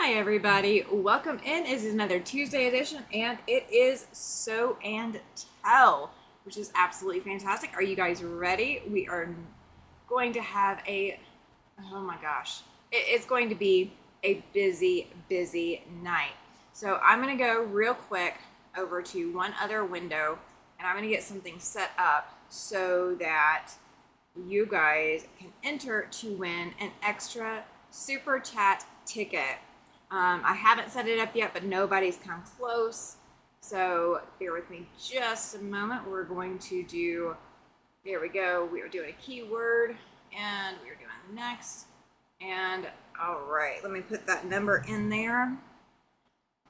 Hi everybody, welcome in. This is another Tuesday edition and it is Show and Tell, which is absolutely fantastic. Are you guys ready? We are going to have oh my gosh, it's going to be a busy night. So I'm going to go real quick over to one other window and I'm going to get something set up so that you guys can enter to win an extra super chat ticket. I haven't set it up yet, but nobody's come close. So bear with me just a moment. We're going to do, there we go. We are doing a keyword and we are doing next. And all right, let me put that number in there.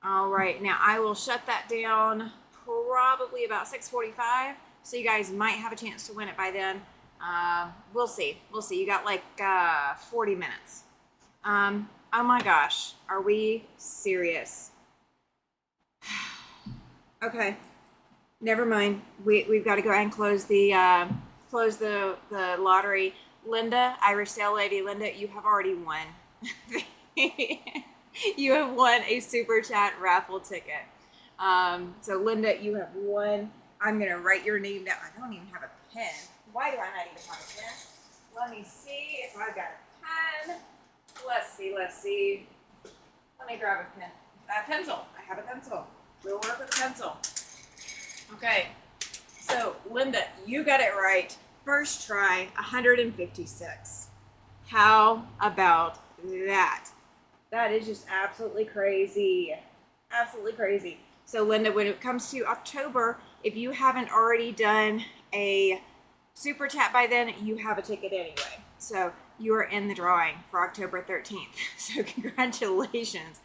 All right, now I will shut that down probably about 6:45. So you guys might have a chance to win it by then. We'll see. You got like 40 minutes. Oh my gosh, are we serious? Okay, never mind. We've got to go ahead and close the lottery. Linda, Irish Sale Lady Linda, you have already won. You have won a super chat raffle ticket. So Linda, you have won. I'm gonna write your name down. I don't even have a pen. Why do I not even have a pen? Let me see if I've got a pen. Let's see. Let me grab a pen. A pencil. I have a pencil. We'll work with a pencil. Okay. So, Linda, you got it right. First try, 156. How about that? That is just absolutely crazy. Absolutely crazy. So, Linda, when it comes to October, if you haven't already done a super chat by then, you have a ticket anyway. So, you are in the drawing for October 13th. So congratulations.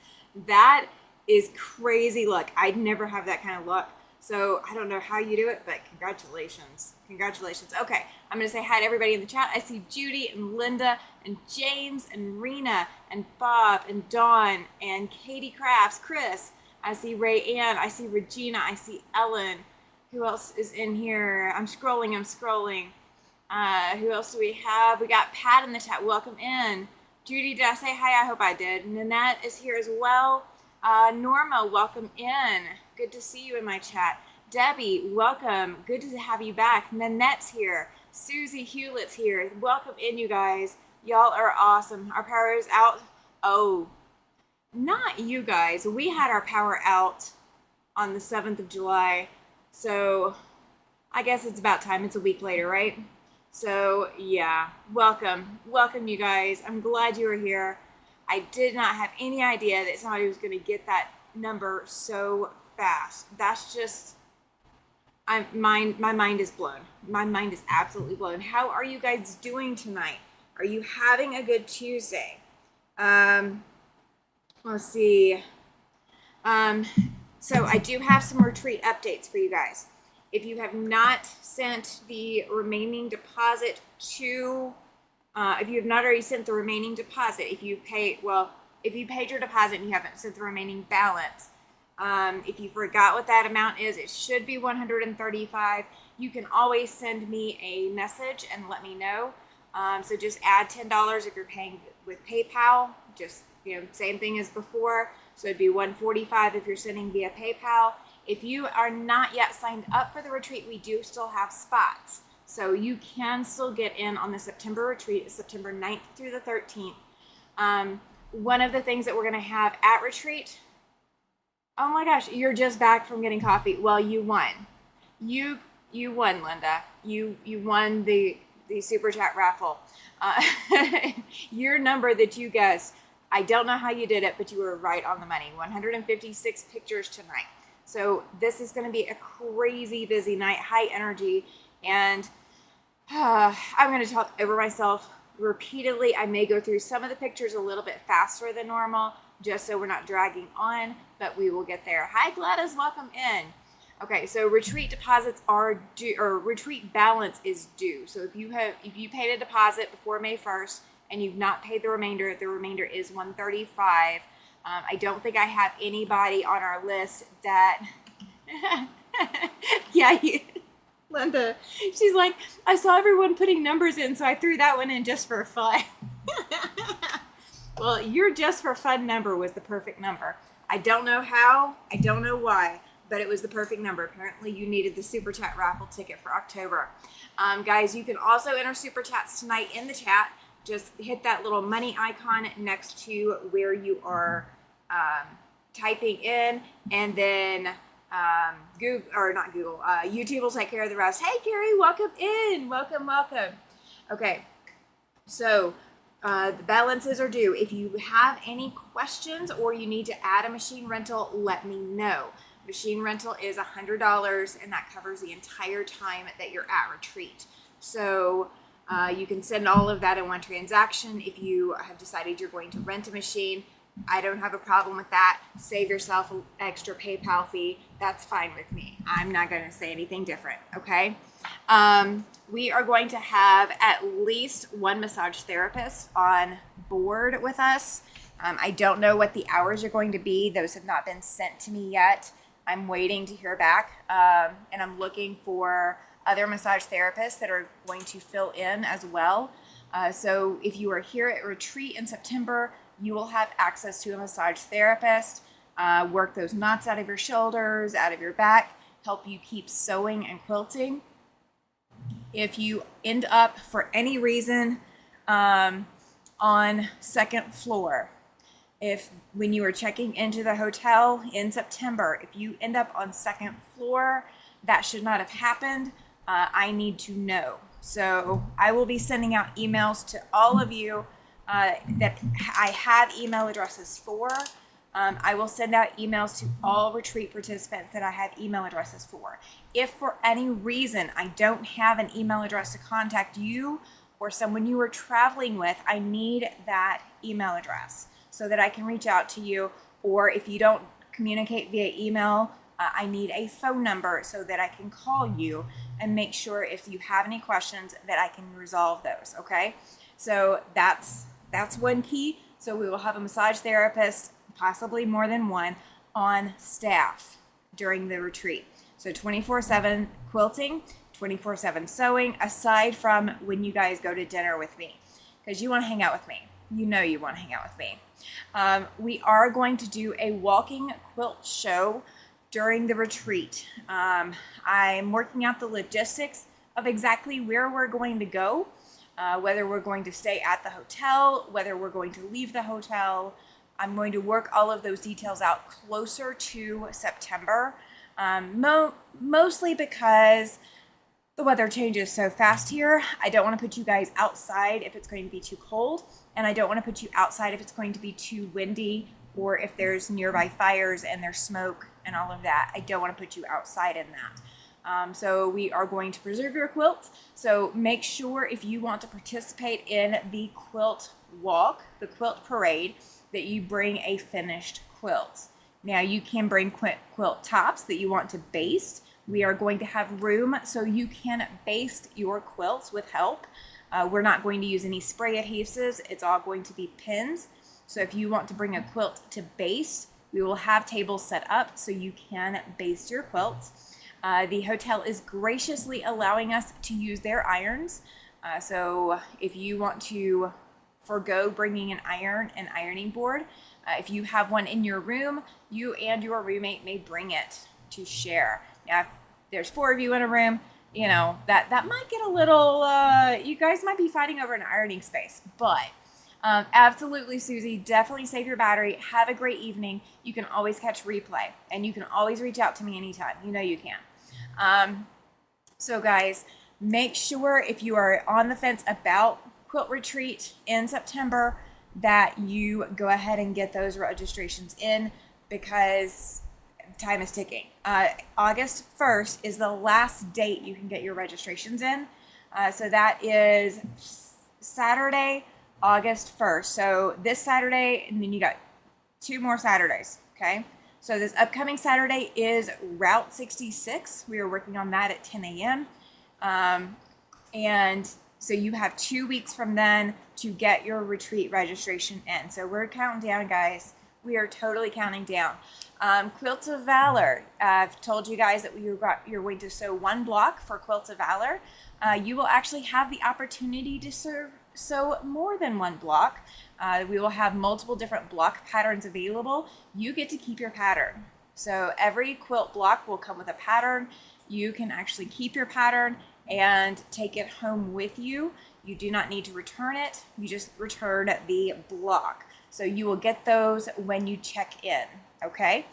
That is crazy luck. I'd never have that kind of luck. So I don't know how you do it, but congratulations. Congratulations. Okay, I'm going to say hi to everybody in the chat. I see Judy and Linda and James and Rena and Bob and Dawn and Katie Crafts, Chris. I see Ray Ann. I see Regina. I see Ellen. Who else is in here? I'm scrolling. Who else do we have? We got Pat in the chat. Welcome in. Judy, did I say hi? I hope I did. Nanette is here as well. Norma, welcome in. Good to see you in my chat. Debbie, welcome. Good to have you back. Nanette's here. Susie Hewlett's here. Welcome in, you guys. Y'all are awesome. Our power is out. Oh, not you guys. We had our power out on the 7th of July. So I guess it's about time. It's a week later, right? So yeah, welcome you guys. I'm glad you were here. I did not have any idea that somebody was going to get that number so fast. That's just, my mind is blown. My mind is absolutely blown. How are you guys doing tonight? Are you having a good Tuesday? Let's see. So I do have some retreat updates for you guys. If you have not sent the remaining deposit to, if you have not already sent the remaining deposit, if you paid your deposit and you haven't sent the remaining balance, if you forgot what that amount is, it should be $135. You can always send me a message and let me know. So just add $10 if you're paying with PayPal. Just, same thing as before. So it'd be $145 if you're sending via PayPal. If you are not yet signed up for the retreat, we do still have spots. So you can still get in on the September retreat, September 9th through the 13th. One of the things that we're going to have at retreat, oh my gosh, you're just back from getting coffee. Well, you won. You won, Linda. You won the super chat raffle. Your number that you guessed, I don't know how you did it, but you were right on the money. 156 pictures tonight. So this is going to be a crazy busy night, high energy, and I'm going to talk over myself repeatedly. I may go through some of the pictures a little bit faster than normal, just so we're not dragging on, but we will get there. Hi Gladys, welcome in. Okay, so retreat deposits are due, or retreat balance is due. So if you paid a deposit before May 1st and you've not paid the remainder is $135. I don't think I have anybody on our list that, yeah, Linda, she's like, I saw everyone putting numbers in, so I threw that one in just for fun. Well, your just for fun number was the perfect number. I don't know how, I don't know why, but it was the perfect number. Apparently you needed the Super Chat raffle ticket for October. Guys, you can also enter Super Chats tonight in the chat. Just hit that little money icon next to where you are typing in, and then Google, or not Google, YouTube will take care of the rest. Hey, Carrie, welcome in. Welcome. Okay, so the balances are due. If you have any questions or you need to add a machine rental, let me know. Machine rental is $100, and that covers the entire time that you're at retreat. So you can send all of that in one transaction. If you have decided you're going to rent a machine, I don't have a problem with that. Save yourself an extra PayPal fee. That's fine with me. I'm not going to say anything different, okay? We are going to have at least one massage therapist on board with us. I don't know what the hours are going to be. Those have not been sent to me yet. I'm waiting to hear back, and I'm looking for other massage therapists that are going to fill in as well. So if you are here at retreat in September, you will have access to a massage therapist, work those knots out of your shoulders, out of your back, help you keep sewing and quilting. If you end up for any reason on second floor, when you are checking into the hotel in September, if you end up on second floor, that should not have happened. I need to know. So I will be sending out emails to all of you that I have email addresses for. I will send out emails to all retreat participants that I have email addresses for. If for any reason I don't have an email address to contact you or someone you are traveling with, I need that email address so that I can reach out to you. Or if you don't communicate via email, I need a phone number so that I can call you and make sure if you have any questions that I can resolve those, okay? So that's one key. So we will have a massage therapist, possibly more than one, on staff during the retreat. So 24/7 quilting, 24/7 sewing, aside from when you guys go to dinner with me, because you want to hang out with me. You know you want to hang out with me. We are going to do a walking quilt show during the retreat. I'm working out the logistics of exactly where we're going to go, whether we're going to stay at the hotel, whether we're going to leave the hotel. I'm going to work all of those details out closer to September, mostly because the weather changes so fast here. I don't want to put you guys outside if it's going to be too cold, and I don't want to put you outside if it's going to be too windy or if there's nearby fires and there's smoke and all of that. I don't want to put you outside in that. So we are going to preserve your quilts. So make sure if you want to participate in the quilt walk, the quilt parade, that you bring a finished quilt. Now you can bring quilt tops that you want to baste. We are going to have room so you can baste your quilts with help. We're not going to use any spray adhesives. It's all going to be pins. So if you want to bring a quilt to baste, we will have tables set up so you can baste your quilts. The hotel is graciously allowing us to use their irons. So if you want to forgo bringing an ironing board, if you have one in your room, you and your roommate may bring it to share. Now, if there's 4 of you in a room, you know, that might get a little, you guys might be fighting over an ironing space, but absolutely, Susie, definitely save your battery. Have a great evening. You can always catch replay, and you can always reach out to me anytime. You know you can. So guys, make sure if you are on the fence about Quilt Retreat in September that you go ahead and get those registrations in, because time is ticking. August 1st is the last date you can get your registrations in. So that is Saturday, August 1st. So this Saturday, and then you got 2 more Saturdays, okay? So this upcoming Saturday is Route 66. We are working on that at 10 a.m. And so you have 2 weeks from then to get your retreat registration in. So we're counting down, guys. We are totally counting down. Quilts of Valor. I've told you guys that you're going to sew 1 block for Quilts of Valor. You will actually have the opportunity to so more than one block. We will have multiple different block patterns available. You get to keep your pattern. So every quilt block will come with a pattern. You can actually keep your pattern and take it home with you. You do not need to return it. You just return the block. So you will get those when you check in, okay?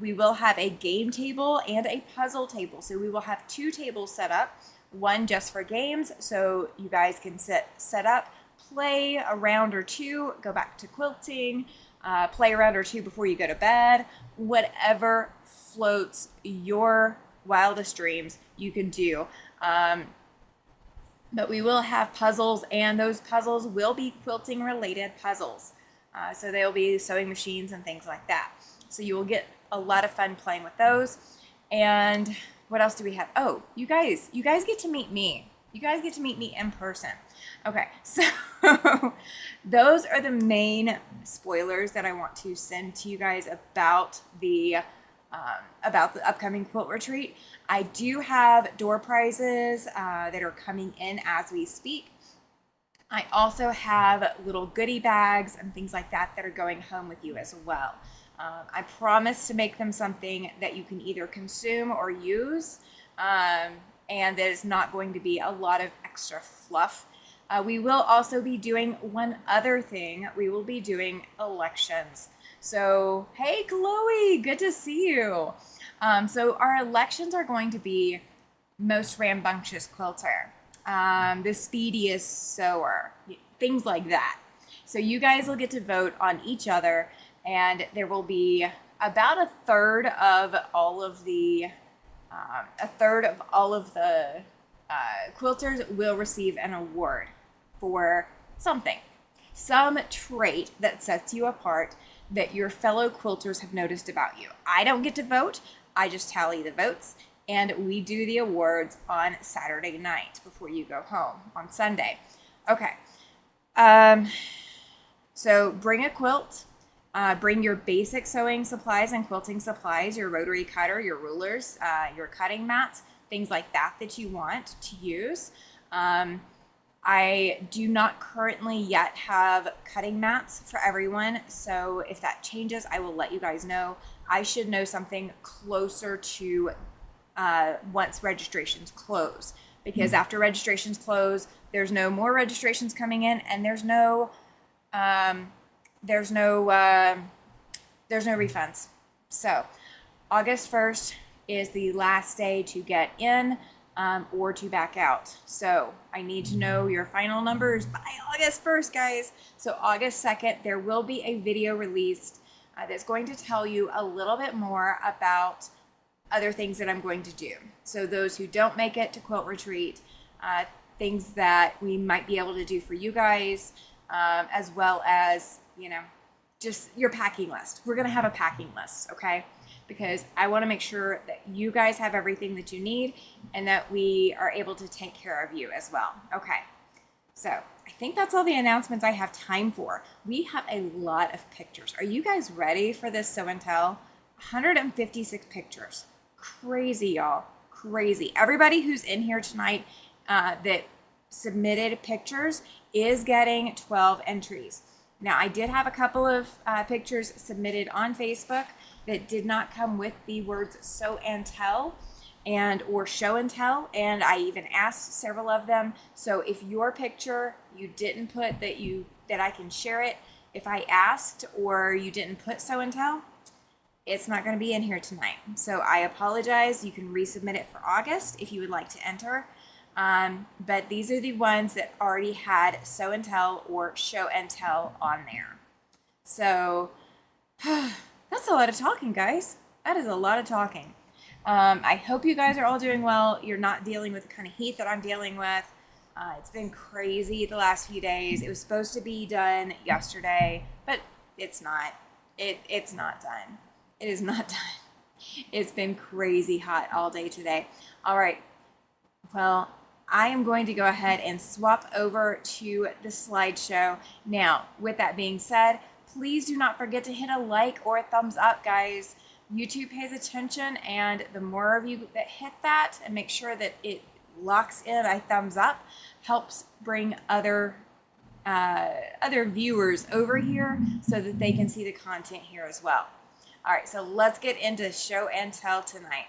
We will have a game table and a puzzle table. So we will have 2 tables set up, one just for games, so you guys can set up, play a round or 2, go back to quilting, play a round or 2 before you go to bed. Whatever floats your wildest dreams, you can do. But we will have puzzles, and those puzzles will be quilting related puzzles. So they'll be sewing machines and things like that. So you will get a lot of fun playing with those. And what else do we have? Oh, you guys get to meet me. You guys get to meet me in person. Okay, so those are the main spoilers that I want to send to you guys about the upcoming quilt retreat. I do have door prizes that are coming in as we speak. I also have little goodie bags and things like that that are going home with you as well. I promise to make them something that you can either consume or use, and there's not going to be a lot of extra fluff. We will also be doing one other thing. We will be doing elections. So, hey, Chloe, good to see you. So our elections are going to be most rambunctious quilter, the speediest sewer, things like that. So you guys will get to vote on each other, and there will be about a third of all of the quilters will receive an award for something, some trait that sets you apart that your fellow quilters have noticed about you. I don't get to vote. I just tally the votes, and we do the awards on Saturday night before you go home on Sunday. Okay. So bring a quilt. Bring your basic sewing supplies and quilting supplies, your rotary cutter, your rulers, your cutting mats, things like that that you want to use. I do not currently yet have cutting mats for everyone, so if that changes, I will let you guys know. I should know something closer to once registrations close, because after registrations close, there's no more registrations coming in, and there's no refunds. So August 1st is the last day to get in or to back out. So I need to know your final numbers by August 1st, guys. So August 2nd, there will be a video released that's going to tell you a little bit more about other things that I'm going to do. So those who don't make it to Quilt Retreat, things that we might be able to do for you guys, as well as, just your packing list. We're going to have a packing list, okay? Because I want to make sure that you guys have everything that you need and that we are able to take care of you as well. Okay, so I think that's all the announcements I have time for. We have a lot of pictures. Are you guys ready for this show and tell? 156 pictures. Crazy, y'all. Crazy. Everybody who's in here tonight that submitted pictures is getting 12 entries. Now, I did have a couple of pictures submitted on Facebook that did not come with the words sew and tell or show and tell, and I even asked several of them. So if your picture you didn't put that I can share it, if I asked or you didn't put sew and tell, it's not going to be in here tonight. So I apologize. You can resubmit it for August if you would like to enter. But these are the ones that already had sew and tell or show and tell on there. So that's a lot of talking, guys. That is a lot of talking. I hope you guys are all doing well. You're not dealing with the kind of heat that I'm dealing with. It's been crazy the last few days. It was supposed to be done yesterday, but it's not. It's not done. It is not done. It's been crazy hot all day today. All right. Well, I am going to go ahead and swap over to the slideshow. Now, with that being said, please do not forget to hit a like or a thumbs up, guys. YouTube pays attention, and the more of you that hit that and make sure that it blocks in, a thumbs up helps bring other viewers over here so that they can see the content here as well. All right, so let's get into show and tell tonight.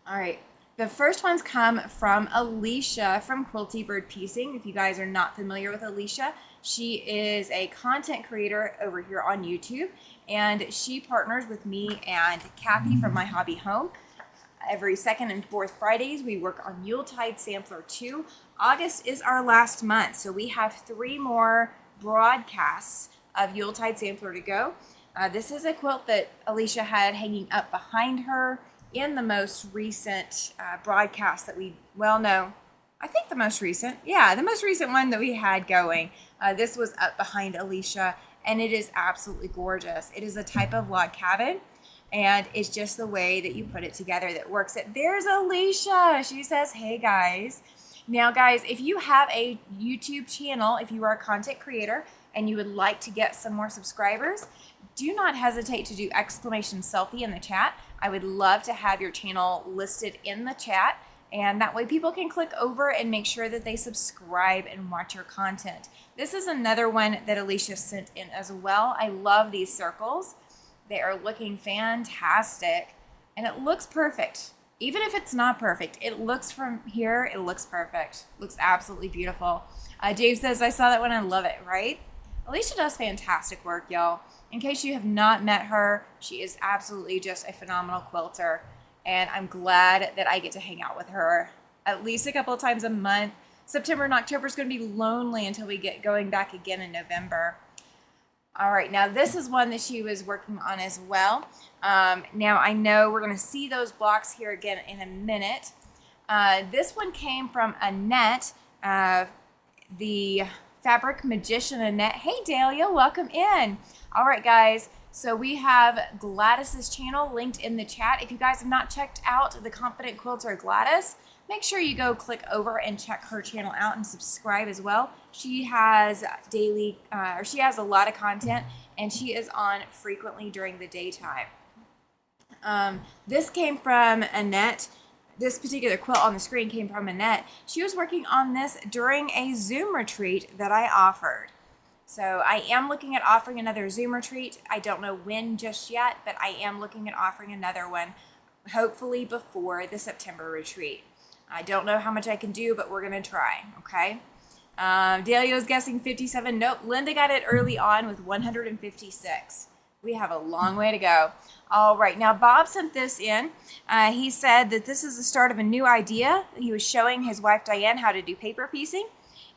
All right, the first ones come from Alicia from Quilty Bird Piecing. If you guys are not familiar with Alicia, she is a content creator over here on YouTube, and she partners with me and Kathy from My Hobby Home. Every second and fourth Fridays, we work on Yuletide Sampler 2. August is our last month, so we have 3 more broadcasts of Yuletide Sampler to go. This is a quilt that Alicia had hanging up behind her in the most recent broadcast that I think the most recent one that we had going. This was up behind Alicia, and it is absolutely gorgeous. It is a type of log cabin, and it's just the way that you put it together that works it. There's Alicia. She says, hey guys. Now guys, if you have a YouTube channel, if you are a content creator and you would like to get some more subscribers, do not hesitate to do exclamation selfie in the chat. I would love to have your channel listed in the chat, and that way people can click over and make sure that they subscribe and watch your content. This is another one that Alicia sent in as well. I love these circles. They are looking fantastic, and it looks perfect. Even if it's not perfect, it looks from here, it looks perfect. Looks absolutely beautiful. Dave says, I saw that one, I love it, right? Alicia does fantastic work, y'all. In case you have not met her, she is absolutely just a phenomenal quilter, and I'm glad that I get to hang out with her at least a couple of times a month. September and October is going to be lonely until we get going back again in November. All right, now this is one that she was working on as well. Now I know we're going to see those blocks here again in a minute. This one came from Annette, the Fabric Magician Annette. Hey Dahlia, welcome in. All right guys, so we have Gladys's channel linked in the chat. If you guys have not checked out the Confident Quilter Gladys, make sure you go click over and check her channel out and subscribe as well. She has she has a lot of content, and she is on frequently during the daytime. This came from Annette. This particular quilt on the screen came from Annette. She was working on this during a Zoom retreat that I offered. So I am looking at offering another Zoom retreat. I don't know when just yet, but I am looking at offering another one, hopefully before the September retreat. I don't know how much I can do, but we're going to try, okay? Dahlia was guessing 57. Nope, Linda got it early on with 156. We have a long way to go. All right, now Bob sent this in. He said that this is the start of a new idea. He was showing his wife Diane how to do paper piecing.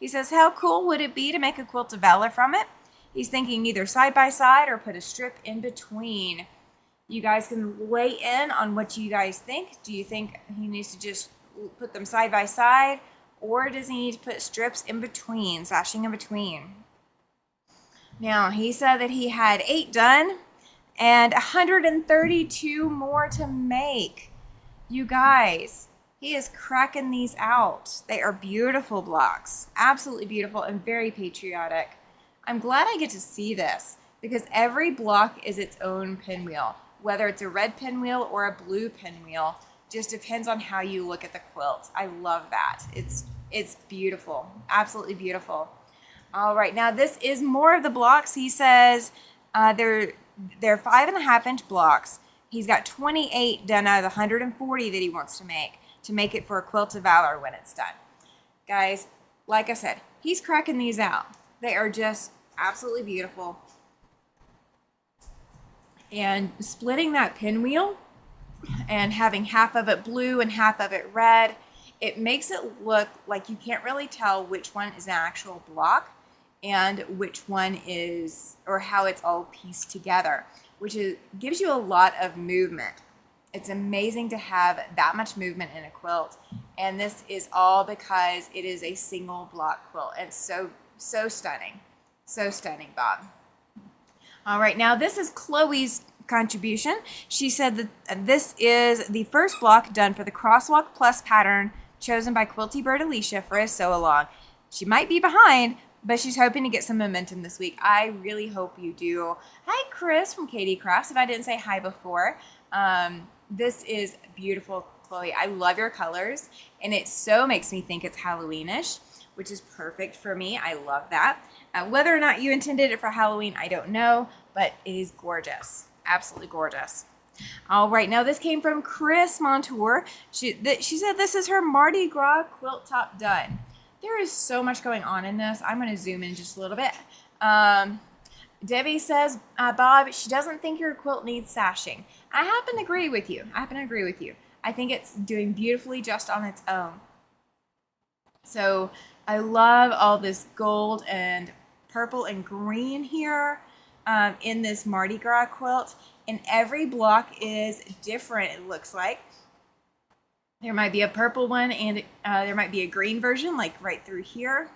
He says, how cool would it be to make a quilt of Valor from it? He's thinking either side by side or put a strip in between. You guys can weigh in on what you guys think. Do you think he needs to just put them side by side, or does he need to put strips in between, sashing in between? Now, he said that he had 8 done and 132 more to make. You guys, he is cracking these out. They are beautiful blocks, absolutely beautiful and very patriotic. I'm glad I get to see this because every block is its own pinwheel, whether it's a red pinwheel or a blue pinwheel. Just depends on how you look at the quilt. I love that. It's beautiful, absolutely beautiful. All right, now this is more of the blocks. He says they're 5.5-inch blocks. He's got 28 done out of the 140 that he wants to make it for a Quilt of Valor when it's done. Guys, like I said, he's cracking these out. They are just absolutely beautiful. And splitting that pinwheel and having half of it blue and half of it red, it makes it look like you can't really tell which one is an actual block and which one is, or how it's all pieced together, gives you a lot of movement. It's amazing to have that much movement in a quilt, and this is all because it is a single block quilt. It's so stunning, Bob. All right, now this is Chloe's contribution. She said that this is the first block done for the Crosswalk Plus pattern chosen by Quilty Bird Alicia for a sew along. She might be behind, but she's hoping to get some momentum this week. I really hope you do. Hi, Chris from Katie Crafts, if I didn't say hi before. This is beautiful, Chloe, I love your colors, and it so makes me think it's Halloweenish, which is perfect for me. I love that. Whether or not you intended it for Halloween, I don't know, but it is gorgeous. Absolutely gorgeous. All right, now this came from Chris Montour. She said this is her Mardi Gras quilt top done. There is so much going on in this. I'm going to zoom in just a little bit. Debbie says, Bob, she doesn't think your quilt needs sashing. I happen to agree with you. I think it's doing beautifully just on its own. So I love all this gold and purple and green here in this Mardi Gras quilt. And every block is different, it looks like. There might be a purple one and there might be a green version, like right through here.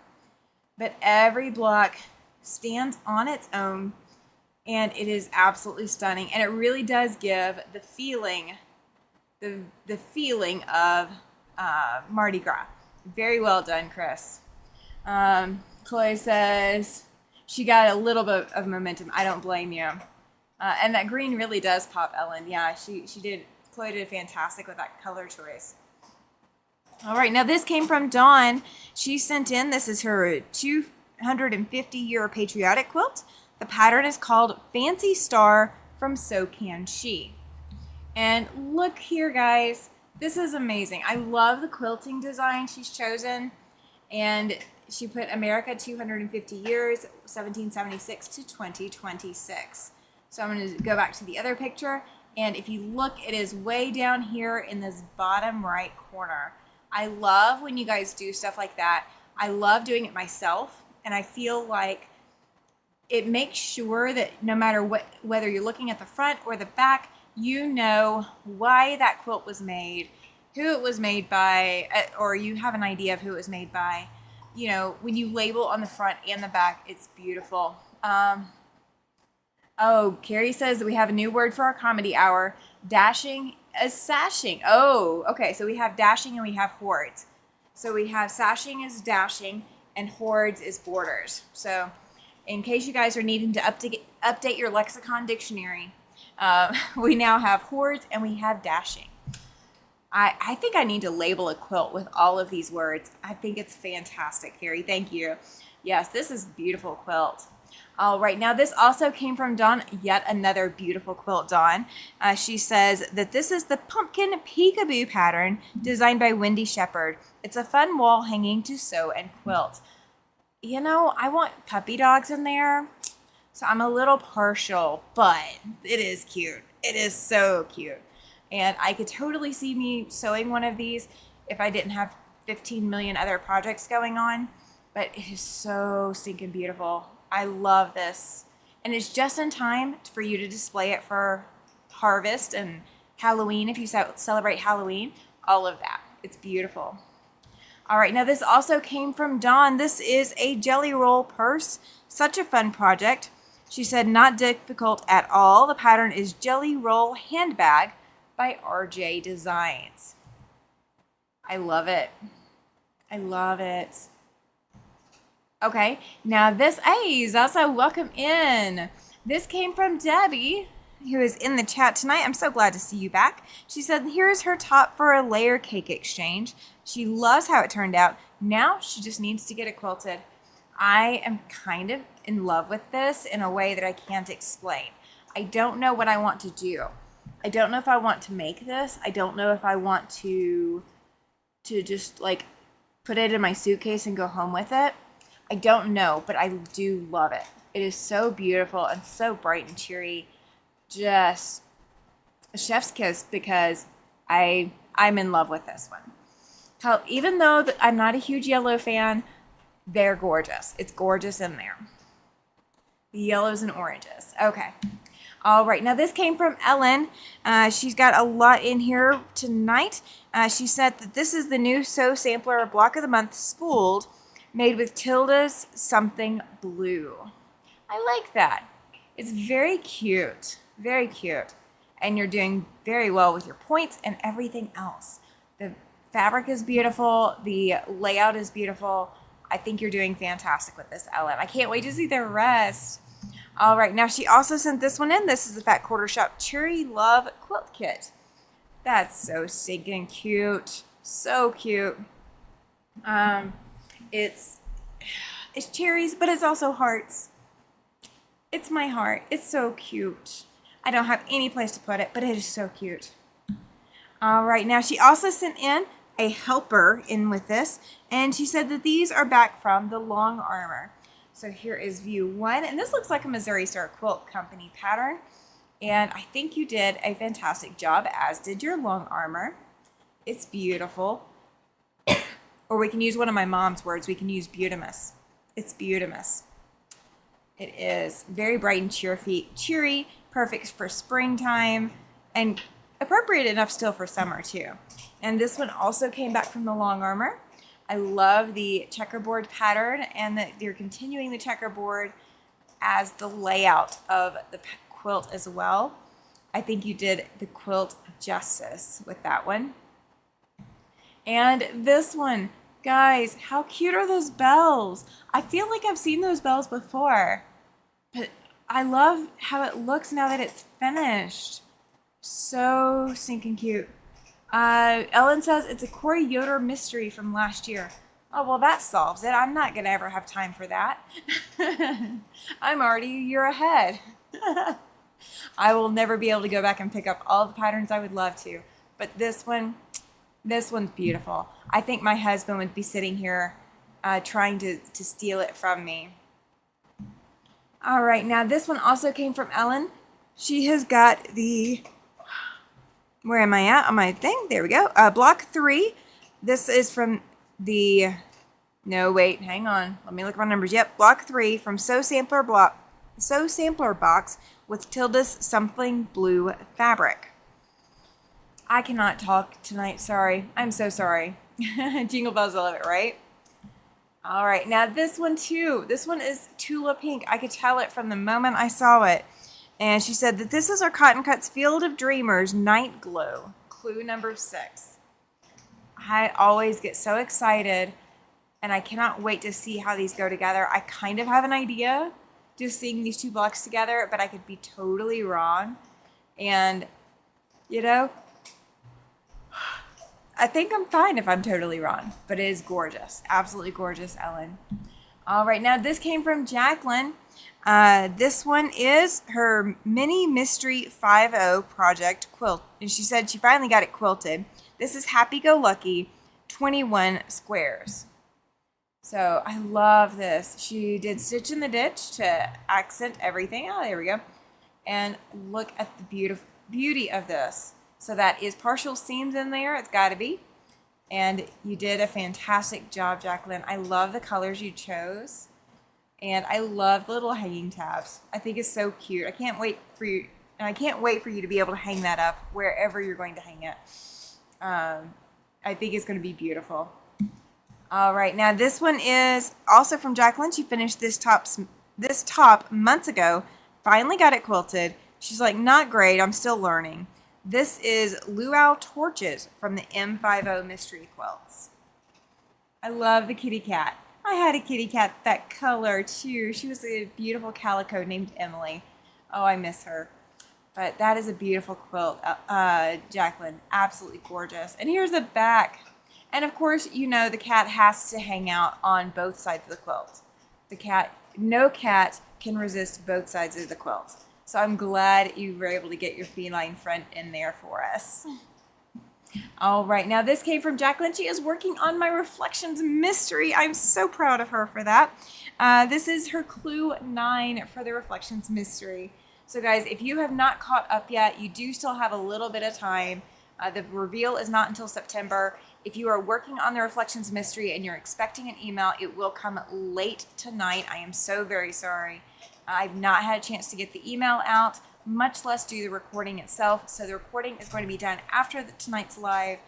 But every block stands on its own, and it is absolutely stunning. And it really does give the feeling, the feeling of Mardi Gras. Very well done, Chris. Chloe says she got a little bit of momentum. I don't blame you. And that green really does pop, Ellen. Yeah, she did. Chloe did fantastic with that color choice. All right, now this came from Dawn. She sent in, this is her 250-year patriotic quilt. The pattern is called Fancy Star from So Can She. And look here, guys. This is amazing. I love the quilting design she's chosen. And she put America 250 years, 1776 to 2026. So I'm going to go back to the other picture. And if you look, it is way down here in this bottom right corner. I love when you guys do stuff like that. I love doing it myself. And I feel like it makes sure that no matter whether you're looking at the front or the back, you know why that quilt was made, who it was made by, or you have an idea of who it was made by. You know, when you label on the front and the back, it's beautiful. Oh, Carrie says that we have a new word for our comedy hour. Dashing is sashing. Oh, okay. So we have dashing and we have hordes. So we have sashing is dashing and hordes is borders. So in case you guys are needing to update your lexicon dictionary, we now have hordes and we have dashing. I think I need to label a quilt with all of these words. I think it's fantastic, Carrie. Thank you. Yes, this is a beautiful quilt. All right, now this also came from Dawn, yet another beautiful quilt, Dawn. She says that this is the pumpkin peekaboo pattern designed by Wendy Shepherd. It's a fun wall hanging to sew and quilt. You know, I want puppy dogs in there, so I'm a little partial, but it is cute. It is so cute. And I could totally see me sewing one of these if I didn't have 15 million other projects going on, but it is so stinking beautiful. I love this. And it's just in time for you to display it for harvest and Halloween, if you celebrate Halloween, all of that. It's beautiful. All right, now this also came from Dawn. This is a jelly roll purse. Such a fun project. She said, not difficult at all. The pattern is Jelly Roll Handbag by RJ Designs. I love it. I love it. Okay, now this, hey, Zaza, welcome in. This came from Debbie, who is in the chat tonight. I'm so glad to see you back. She said, here's her top for a layer cake exchange. She loves how it turned out. Now she just needs to get it quilted. I am kind of in love with this in a way that I can't explain. I don't know what I want to do. I don't know if I want to make this. I don't know if I want to just like put it in my suitcase and go home with it. I don't know, but I do love it. It is so beautiful and so bright and cheery. Just a chef's kiss because I'm in love with this one. Even though I'm not a huge yellow fan, they're gorgeous. It's gorgeous in there. The yellows and oranges. Okay. All right. Now this came from Ellen. She's got a lot in here tonight. She said that this is the new Sew Sampler Block of the Month spooled, made with Tilda's Something Blue. I like that. It's very cute. Very cute. And you're doing very well with your points and everything else. The fabric is beautiful. The layout is beautiful. I think you're doing fantastic with this, Ellen. I can't wait to see the rest. All right. Now she also sent this one in. This is the Fat Quarter Shop Cherry Love Quilt Kit. That's so stinking cute. So cute. It's cherries, but it's also hearts. It's my heart. It's so cute. I don't have any place to put it, but it is so cute. All right, now she also sent in a helper in with this, and she said that these are back from the Long Armor. So here is view 1, and this looks like a Missouri Star Quilt Company pattern, and I think you did a fantastic job, as did your Long Armor. It's beautiful. Or we can use one of my mom's words. We can use beautimous. It's beautimous. It is very bright and cheery, perfect for springtime, and appropriate enough still for summer too. And this one also came back from the Long Armor. I love the checkerboard pattern, and that you're continuing the checkerboard as the layout of the quilt as well. I think you did the quilt justice with that one. And this one, guys, how cute are those bells? I feel like I've seen those bells before, but I love how it looks now that it's finished. So stinking cute. Ellen says it's a Corey Yoder mystery from last year. Oh, well, that solves it. I'm not going to ever have time for that. I'm already a year ahead. I will never be able to go back and pick up all the patterns. I would love to. But this one's beautiful. I think my husband would be sitting here trying to steal it from me. All right, now this one also came from Ellen. She has got the... Where am I at on my thing? There we go. Block 3. This is from the... No, wait, hang on. Let me look at my numbers. Yep, block 3 from So Sampler Box with Tilda's Something Blue fabric. I cannot talk tonight. Sorry. I'm so sorry. Jingle bells, I love it, right? All right, now this one too. This one is Tula Pink. I could tell it from the moment I saw it. And she said that this is our Cotton Cuts Field of Dreamers Night Glow, clue number 6. I always get so excited, and I cannot wait to see how these go together. I kind of have an idea just seeing these two blocks together, but I could be totally wrong. And, you know, I think I'm fine if I'm totally wrong, but it is gorgeous. Absolutely gorgeous, Ellen. All right, now this came from Jacqueline. This one is her Mini Mystery 5.0 project quilt, and she said she finally got it quilted. This is Happy Go Lucky 21 squares. So I love this. She did Stitch in the Ditch to accent everything. Oh, there we go. And look at the beauty of this. So that is partial seams in there. It's got to be. And you did a fantastic job, Jacqueline. I love the colors you chose. And I love the little hanging tabs. I think it's so cute. I can't wait for you, and I can't wait for you to be able to hang that up wherever you're going to hang it. I think it's going to be beautiful. All right, now this one is also from Jacqueline. She finished this top months ago. Finally got it quilted. She's like, not great. I'm still learning. This is Luau Torches from the M50 Mystery Quilts. I love the kitty cat. I had a kitty cat that color too. She was a beautiful calico named Emily. Oh, I miss her. But that is a beautiful quilt, Jacqueline. Absolutely gorgeous. And here's the back. And of course, you know the cat has to hang out on both sides of the quilt. No cat can resist both sides of the quilt. So I'm glad you were able to get your feline friend in there for us. All right, now this came from Jacqueline. She is working on my Reflections Mystery. I'm so proud of her for that. This is her clue 9 for the Reflections Mystery. So guys, if you have not caught up yet, you do still have a little bit of time. The reveal is not until September. If you are working on the Reflections Mystery and you're expecting an email, it will come late tonight. I am so very sorry. I've not had a chance to get the email out, much less do the recording itself. So the recording is going to be done after tonight's live.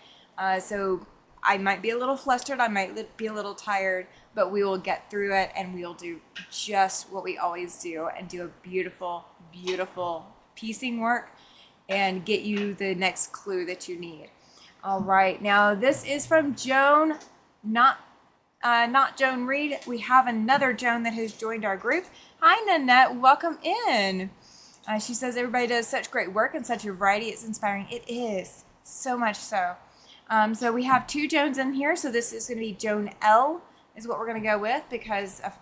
So I might be a little flustered. I might be a little tired, but we will get through it and we'll do just what we always do and do a beautiful, beautiful piecing work and get you the next clue that you need. All right. Now this is from Joan, not Joan Reed. We have another Joan that has joined our group. Hi, Nanette. Welcome in. She says everybody does such great work and such a variety. It's inspiring. It is. So much so. So we have 2 Joans in here. So this is going to be Joan L is what we're going to go with because of,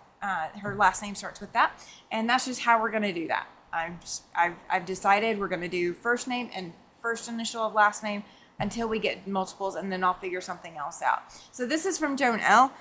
her last name starts with that. And that's just how we're going to do that. I've decided we're going to do first name and first initial of last name until we get multiples, and then I'll figure something else out. So this is from Joan L.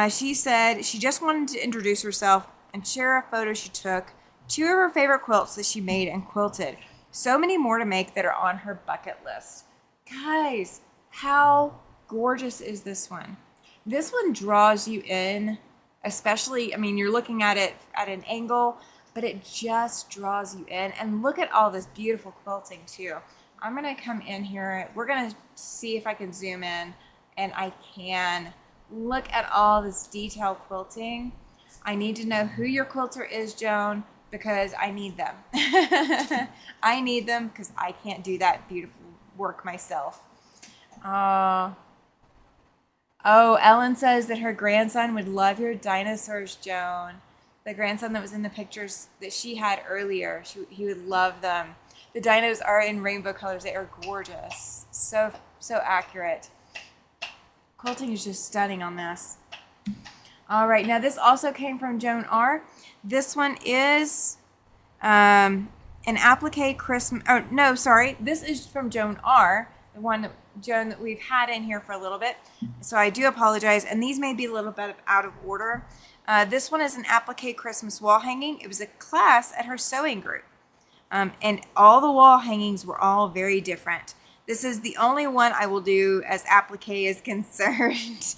She said she just wanted to introduce herself and share a photo she took, 2 of her favorite quilts that she made and quilted. So many more to make that are on her bucket list. Guys, how gorgeous is this one? This one draws you in, especially, I mean, you're looking at it at an angle, but it just draws you in. And look at all this beautiful quilting too. I'm going to come in here. We're going to see if I can zoom in, and I can. Look at all this detailed quilting. I need to know who your quilter is, Joan, because I need them. I need them because I can't do that beautiful work myself. Oh, Ellen says that her grandson would love your dinosaurs, Joan. The grandson that was in the pictures that she had earlier, he would love them. The dinos are in rainbow colors. They are gorgeous. So accurate. Quilting is just stunning on this. All right, now this also came from Joan R. This one is an applique Christmas. Oh, no, sorry. This is from Joan R., the one Joan that we've had in here for a little bit. So I do apologize. And these may be a little bit out of order. This one is an applique Christmas wall hanging. It was a class at her sewing group. And all the wall hangings were all very different. This is the only one I will do as applique is concerned.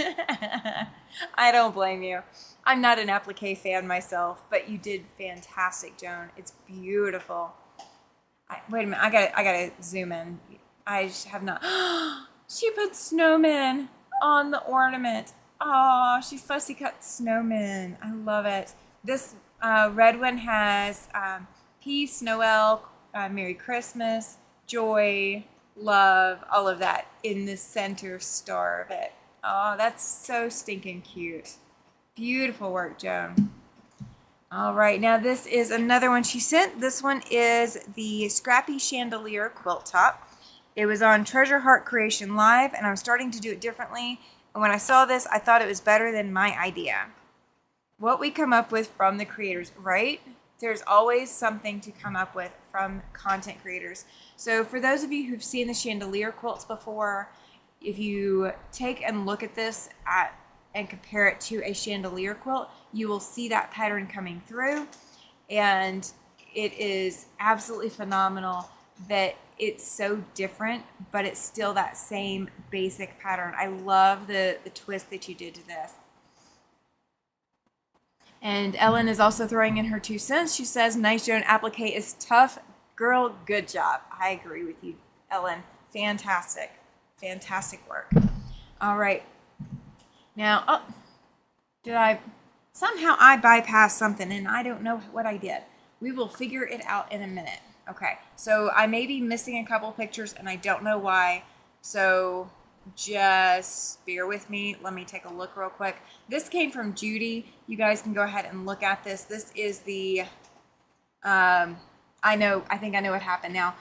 I don't blame you. I'm not an applique fan myself, but you did fantastic, Joan. It's beautiful. Wait a minute. I gotta zoom in. I just have not. She put snowmen on the ornament. Oh, she fussy cut snowmen. I love it. This red one has peace, Noel, Merry Christmas, joy, love, all of that in the center star of it. Oh, that's so stinking cute. Beautiful work, Joan. All right, now this is another one she sent. This one is the Scrappy Chandelier Quilt Top. It was on Treasure Heart Creation Live, and I'm starting to do it differently. And when I saw this, I thought it was better than my idea. What we come up with from the creators, right? There's always something to come up with from content creators. So for those of you who've seen the chandelier quilts before, if you take and look at this and compare it to a chandelier quilt, you will see that pattern coming through. And it is absolutely phenomenal that it's so different, but it's still that same basic pattern. I love the twist that you did to this. And Ellen is also throwing in her 2 cents. She says, nice, Joan. Applique is tough. Girl, good job. I agree with you, Ellen. Fantastic. Fantastic work. All right. Now, somehow I bypassed something, and I don't know what I did. We will figure it out in a minute. Okay. So I may be missing a couple pictures, and I don't know why. So just bear with me. Let me take a look real quick. This came from Judy. You guys can go ahead and look at this. This is the, I think I know what happened now.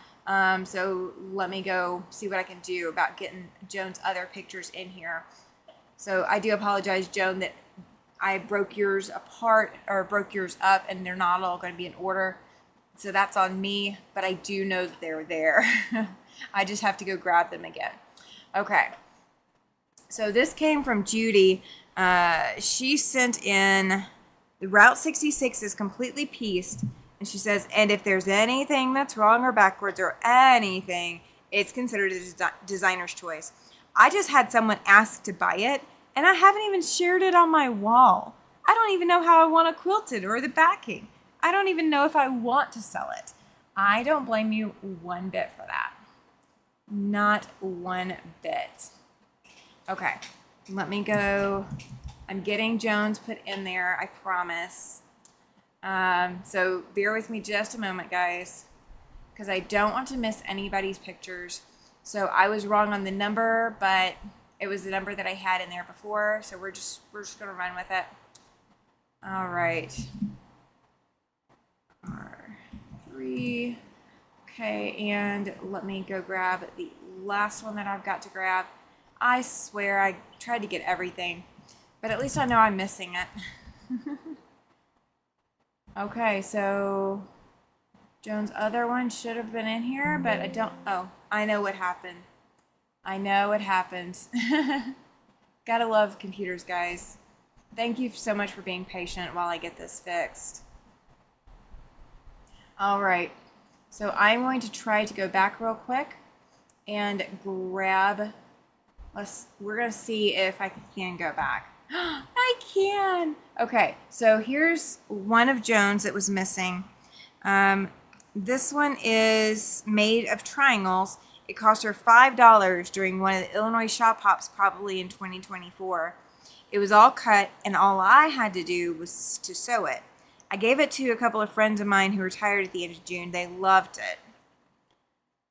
So let me go see what I can do about getting Joan's other pictures in here. So I do apologize, Joan, that I broke yours apart or broke yours up, and they're not all going to be in order. So that's on me, but I do know that they're there. I just have to go grab them again. Okay, so this came from Judy. She sent in the Route 66 is completely pieced, and she says, and if there's anything that's wrong or backwards or anything, it's considered a designer's choice. I just had someone ask to buy it, and I haven't even shared it on my wall. I don't even know how I want to quilt it or the backing. I don't even know if I want to sell it. I don't blame you one bit for that. Not one bit. Okay, let me go. I'm getting Joan's put in there, I promise. So bear with me just a moment, guys, because I don't want to miss anybody's pictures. So I was wrong on the number, but it was the number that I had in there before. So we're just gonna run with it. All right. R3. Okay, and let me go grab the last one that I've got to grab. I swear I tried to get everything, but at least I know I'm missing it. Okay, so Joan's other one should have been in here, but I don't. Oh, I know what happened. I know what happened. Gotta love computers, guys. Thank you so much for being patient while I get this fixed. All right, so I'm going to try to go back real quick and grab. We're gonna see if I can go back. I can. Okay, so here's one of Joan's that was missing. This one is made of triangles. It cost her $5 during one of the Illinois shop hops, probably in 2024. It was all cut, and all I had to do was to sew it. I gave it to a couple of friends of mine who retired at the end of June. They loved it.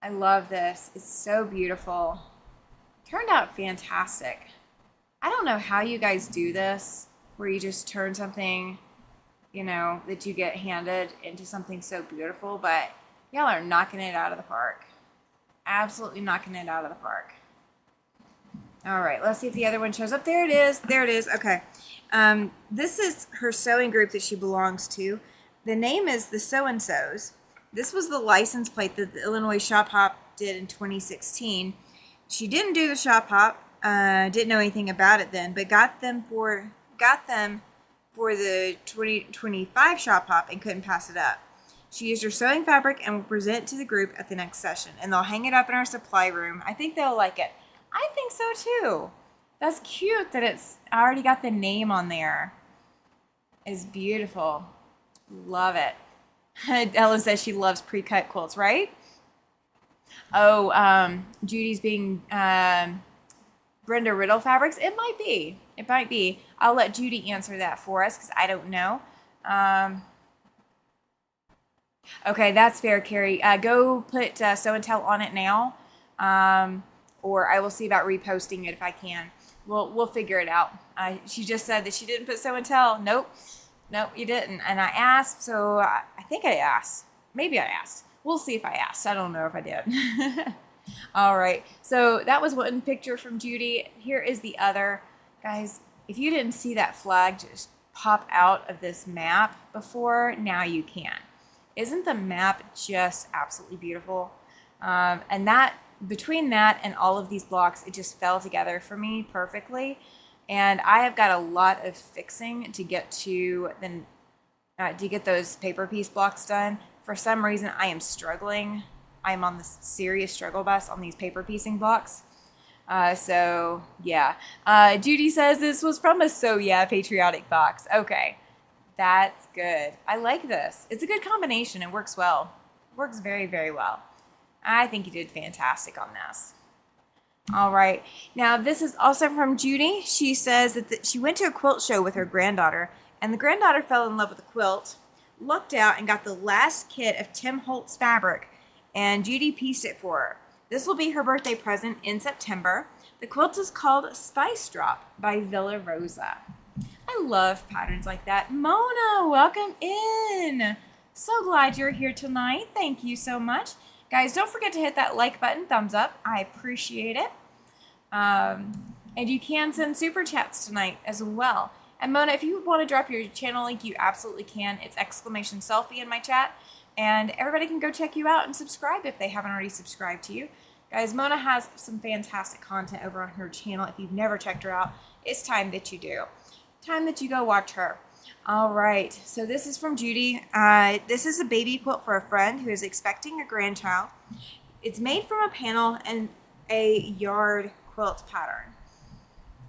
I love this. It's so beautiful. Turned out fantastic. I don't know how you guys do this, where you just turn something, you know, that you get handed into something so beautiful, but y'all are knocking it out of the park. Absolutely knocking it out of the park. All right, let's see if the other one shows up. There it is. There it is. Okay. This is her sewing group that she belongs to. The name is the So-and-Sos. This was the license plate that the Illinois Shop Hop did in 2016. She didn't do the Shop Hop. Didn't know anything about it then, but got them for the 2025 Shop Hop and couldn't pass it up. She used her sewing fabric and will present it to the group at the next session, and they'll hang it up in our supply room. I think they'll like it. I think so too. That's cute that it's already got the name on there. It's beautiful. Love it. Ellen says she loves pre-cut quilts, right? Oh, Judy's being Brenda Riddle fabrics. It might be. It might be. I'll let Judy answer that for us because I don't know. Okay, that's fair, Carrie. Go put Sew and Tell on it now, or I will see about reposting it if I can. We'll figure it out. She just said that she didn't put Sew and Tell. Nope, you didn't. And I asked, so I think I asked. Maybe I asked. We'll see if I asked. I don't know if I did. All right, so that was one picture from Judy. Here is the other. Guys, if you didn't see that flag just pop out of this map before, now you can. Isn't the map just absolutely beautiful? And that, between that and all of these blocks, it just fell together for me perfectly. And I have got a lot of fixing to get to get those paper piece blocks done. For some reason, I am struggling. I'm on this serious struggle bus on these paper piecing blocks. So yeah. Judy says this was from a So Yeah patriotic box. Okay. That's good. I like this. It's a good combination. It works well. Works very, very well. I think you did fantastic on this. All right. Now, this is also from Judy. She says that she went to a quilt show with her granddaughter, and the granddaughter fell in love with the quilt, lucked out, and got the last kit of Tim Holtz fabric, and Judy pieced it for her. This will be her birthday present in September. The quilt is called Spice Drop by Villa Rosa. I love patterns like that. Mona, welcome in. So glad you're here tonight. Thank you so much. Guys, don't forget to hit that like button, thumbs up. I appreciate it. And you can send super chats tonight as well. And Mona, if you want to drop your channel link, you absolutely can. It's !selfie in my chat. And everybody can go check you out and subscribe if they haven't already subscribed to you. Guys, Mona has some fantastic content over on her channel. If you've never checked her out, it's time that you do. Time that you go watch her. All right, so this is from Judy. This is a baby quilt for a friend who is expecting a grandchild. It's made from a panel and a yard quilt pattern.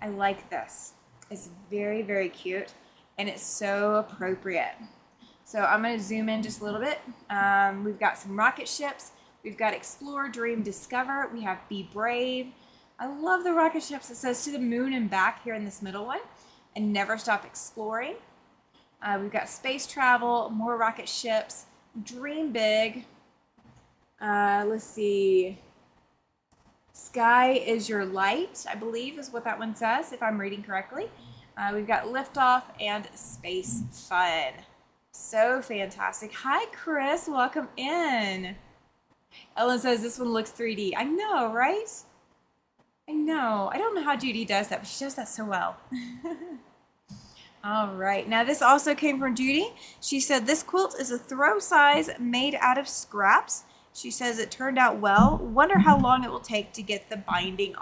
I like this. It's very, very cute, and it's so appropriate. So I'm going to zoom in just a little bit. We've got some rocket ships. We've got Explore, Dream, Discover. We have Be Brave. I love the rocket ships. It says to the moon and back here in this middle one, and never stop exploring. We've got space travel, more rocket ships, dream big. Let's see. Sky is your light, I believe is what that one says, if I'm reading correctly. We've got liftoff and space fun. So fantastic. Hi, Chris. Welcome in. Ellen says this one looks 3D. I know, right? I know. I don't know how Judy does that, but she does that so well. All right. Now this also came from Judy. She said this quilt is a throw size made out of scraps. She says it turned out well. Wonder how long it will take to get the binding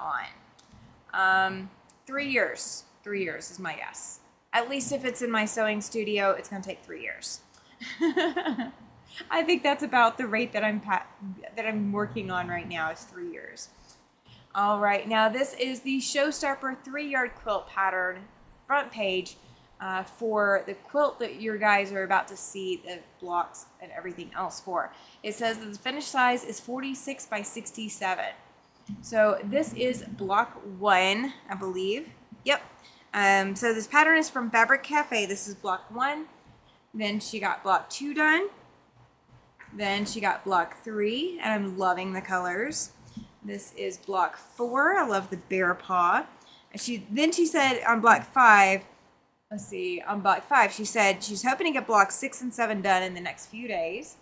on. 3 years. 3 years is my guess. At least if it's in my sewing studio, it's going to take 3 years. I think that's about the rate that I'm working on right now is 3 years. All right, now this is the Showstopper 3-yard quilt pattern front page for the quilt that you guys are about to see the blocks and everything else for. It says that the finished size is 46 by 67. So this is block 1, I believe. Yep. So this pattern is from Fabric Cafe. This is block 1. Then she got block 2 done. Then she got block 3, and I'm loving the colors. This is block 4. I love the bear paw. And then she said on block 5, let's see, on block 5, she said she's hoping to get blocks 6 and 7 done in the next few days.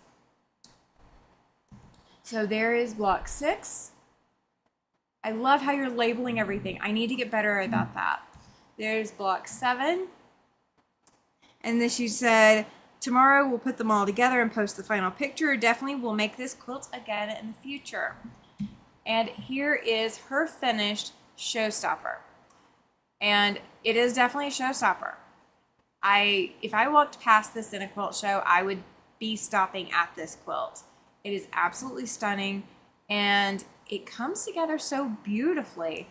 So there is block 6. I love how you're labeling everything. I need to get better about that. There's block 7. And then she said, tomorrow we'll put them all together and post the final picture. Definitely we'll make this quilt again in the future. And here is her finished Showstopper. And it is definitely a showstopper. If I walked past this in a quilt show, I would be stopping at this quilt. It is absolutely stunning, and it comes together so beautifully.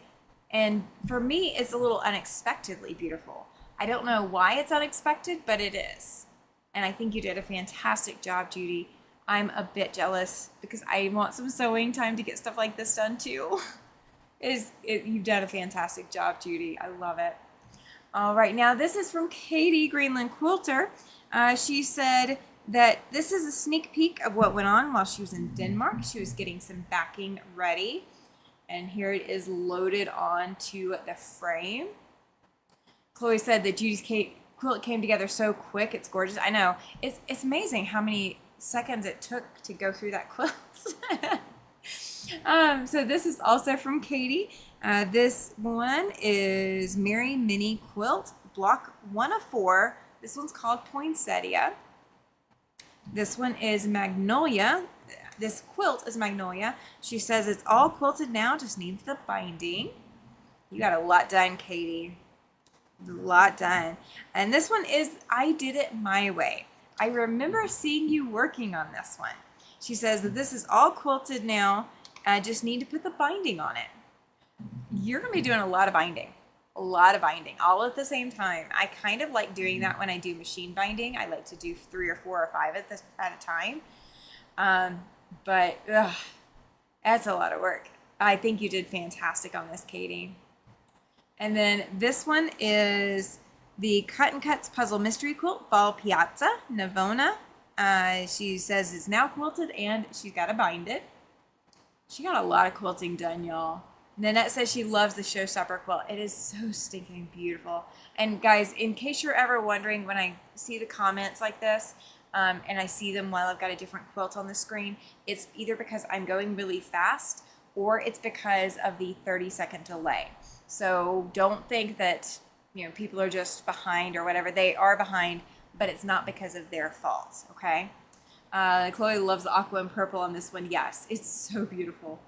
And for me, it's a little unexpectedly beautiful. I don't know why it's unexpected, but it is. And I think you did a fantastic job, Judy. I'm a bit jealous because I want some sewing time to get stuff like this done too. You've done a fantastic job, Judy. I love it. All right, now this is from Katie Greenland Quilter. She said that this is a sneak peek of what went on while she was in Denmark. She was getting some backing ready. And here it is loaded onto the frame. Chloe said that Judy's quilt came together so quick. It's gorgeous. I know. It's amazing how many seconds it took to go through that quilt. So this is also from Katie. This one is Mary Mini Quilt, block 1 of 4. This one's called Poinsettia. This one is Magnolia. This quilt is Magnolia. She says it's all quilted now, just needs the binding. You got a lot done, Katie. A lot done. And this one is I Did It My Way. I remember seeing you working on this one. She says that this is all quilted now. I just need to put the binding on it. You're going to be doing a lot of binding. A lot of binding all at the same time. I kind of like doing that when I do machine binding. I like to do 3 or 4 or 5 at a time. But that's a lot of work. I think you did fantastic on this, Katie. And then this one is the Cut and Cuts Puzzle Mystery Quilt, Fall Piazza, Navona. She says it's now quilted and she's got to bind it. She got a lot of quilting done, y'all. Nanette says she loves the Showstopper quilt. It is so stinking beautiful. And guys, in case you're ever wondering, when I see the comments like this, and I see them while I've got a different quilt on the screen, it's either because I'm going really fast or it's because of the 30-second delay. So don't think that people are just behind or whatever. They are behind, but it's not because of their fault, okay? Chloe loves the aqua and purple on this one. Yes, it's so beautiful.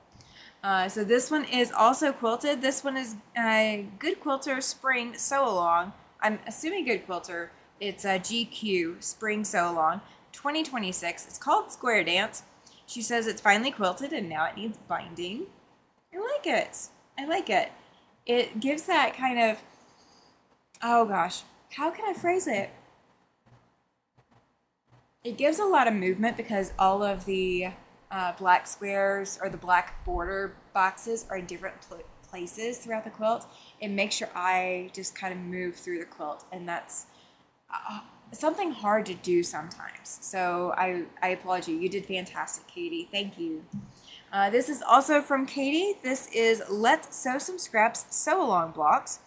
So this one is also quilted. This one is Good Quilter Spring Sew Along. I'm assuming Good Quilter. It's a GQ Spring Sew Along 2026. It's called Square Dance. She says it's finally quilted and now it needs binding. I like it. I like it. It gives that kind of, oh gosh, how can I phrase it? It gives a lot of movement because all of the black squares or the black border boxes are in different places throughout the quilt. It makes your eye just kind of move through the quilt, and that's something hard to do sometimes. So I applaud you. You did fantastic, Katie. Thank you. This is also from Katie. This is Let's Sew Some Scraps Sew Along blocks.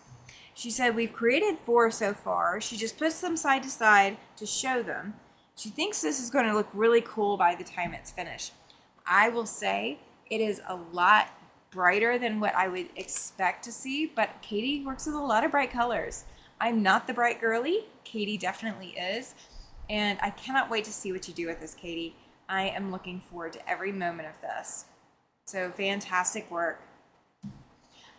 She said we've created 4 so far. She just puts them side to side to show them. She thinks this is going to look really cool by the time it's finished. I will say it is a lot brighter than what I would expect to see, but Katie works with a lot of bright colors. I'm not the bright girly. Katie definitely is. And I cannot wait to see what you do with this, Katie. I am looking forward to every moment of this. So fantastic work.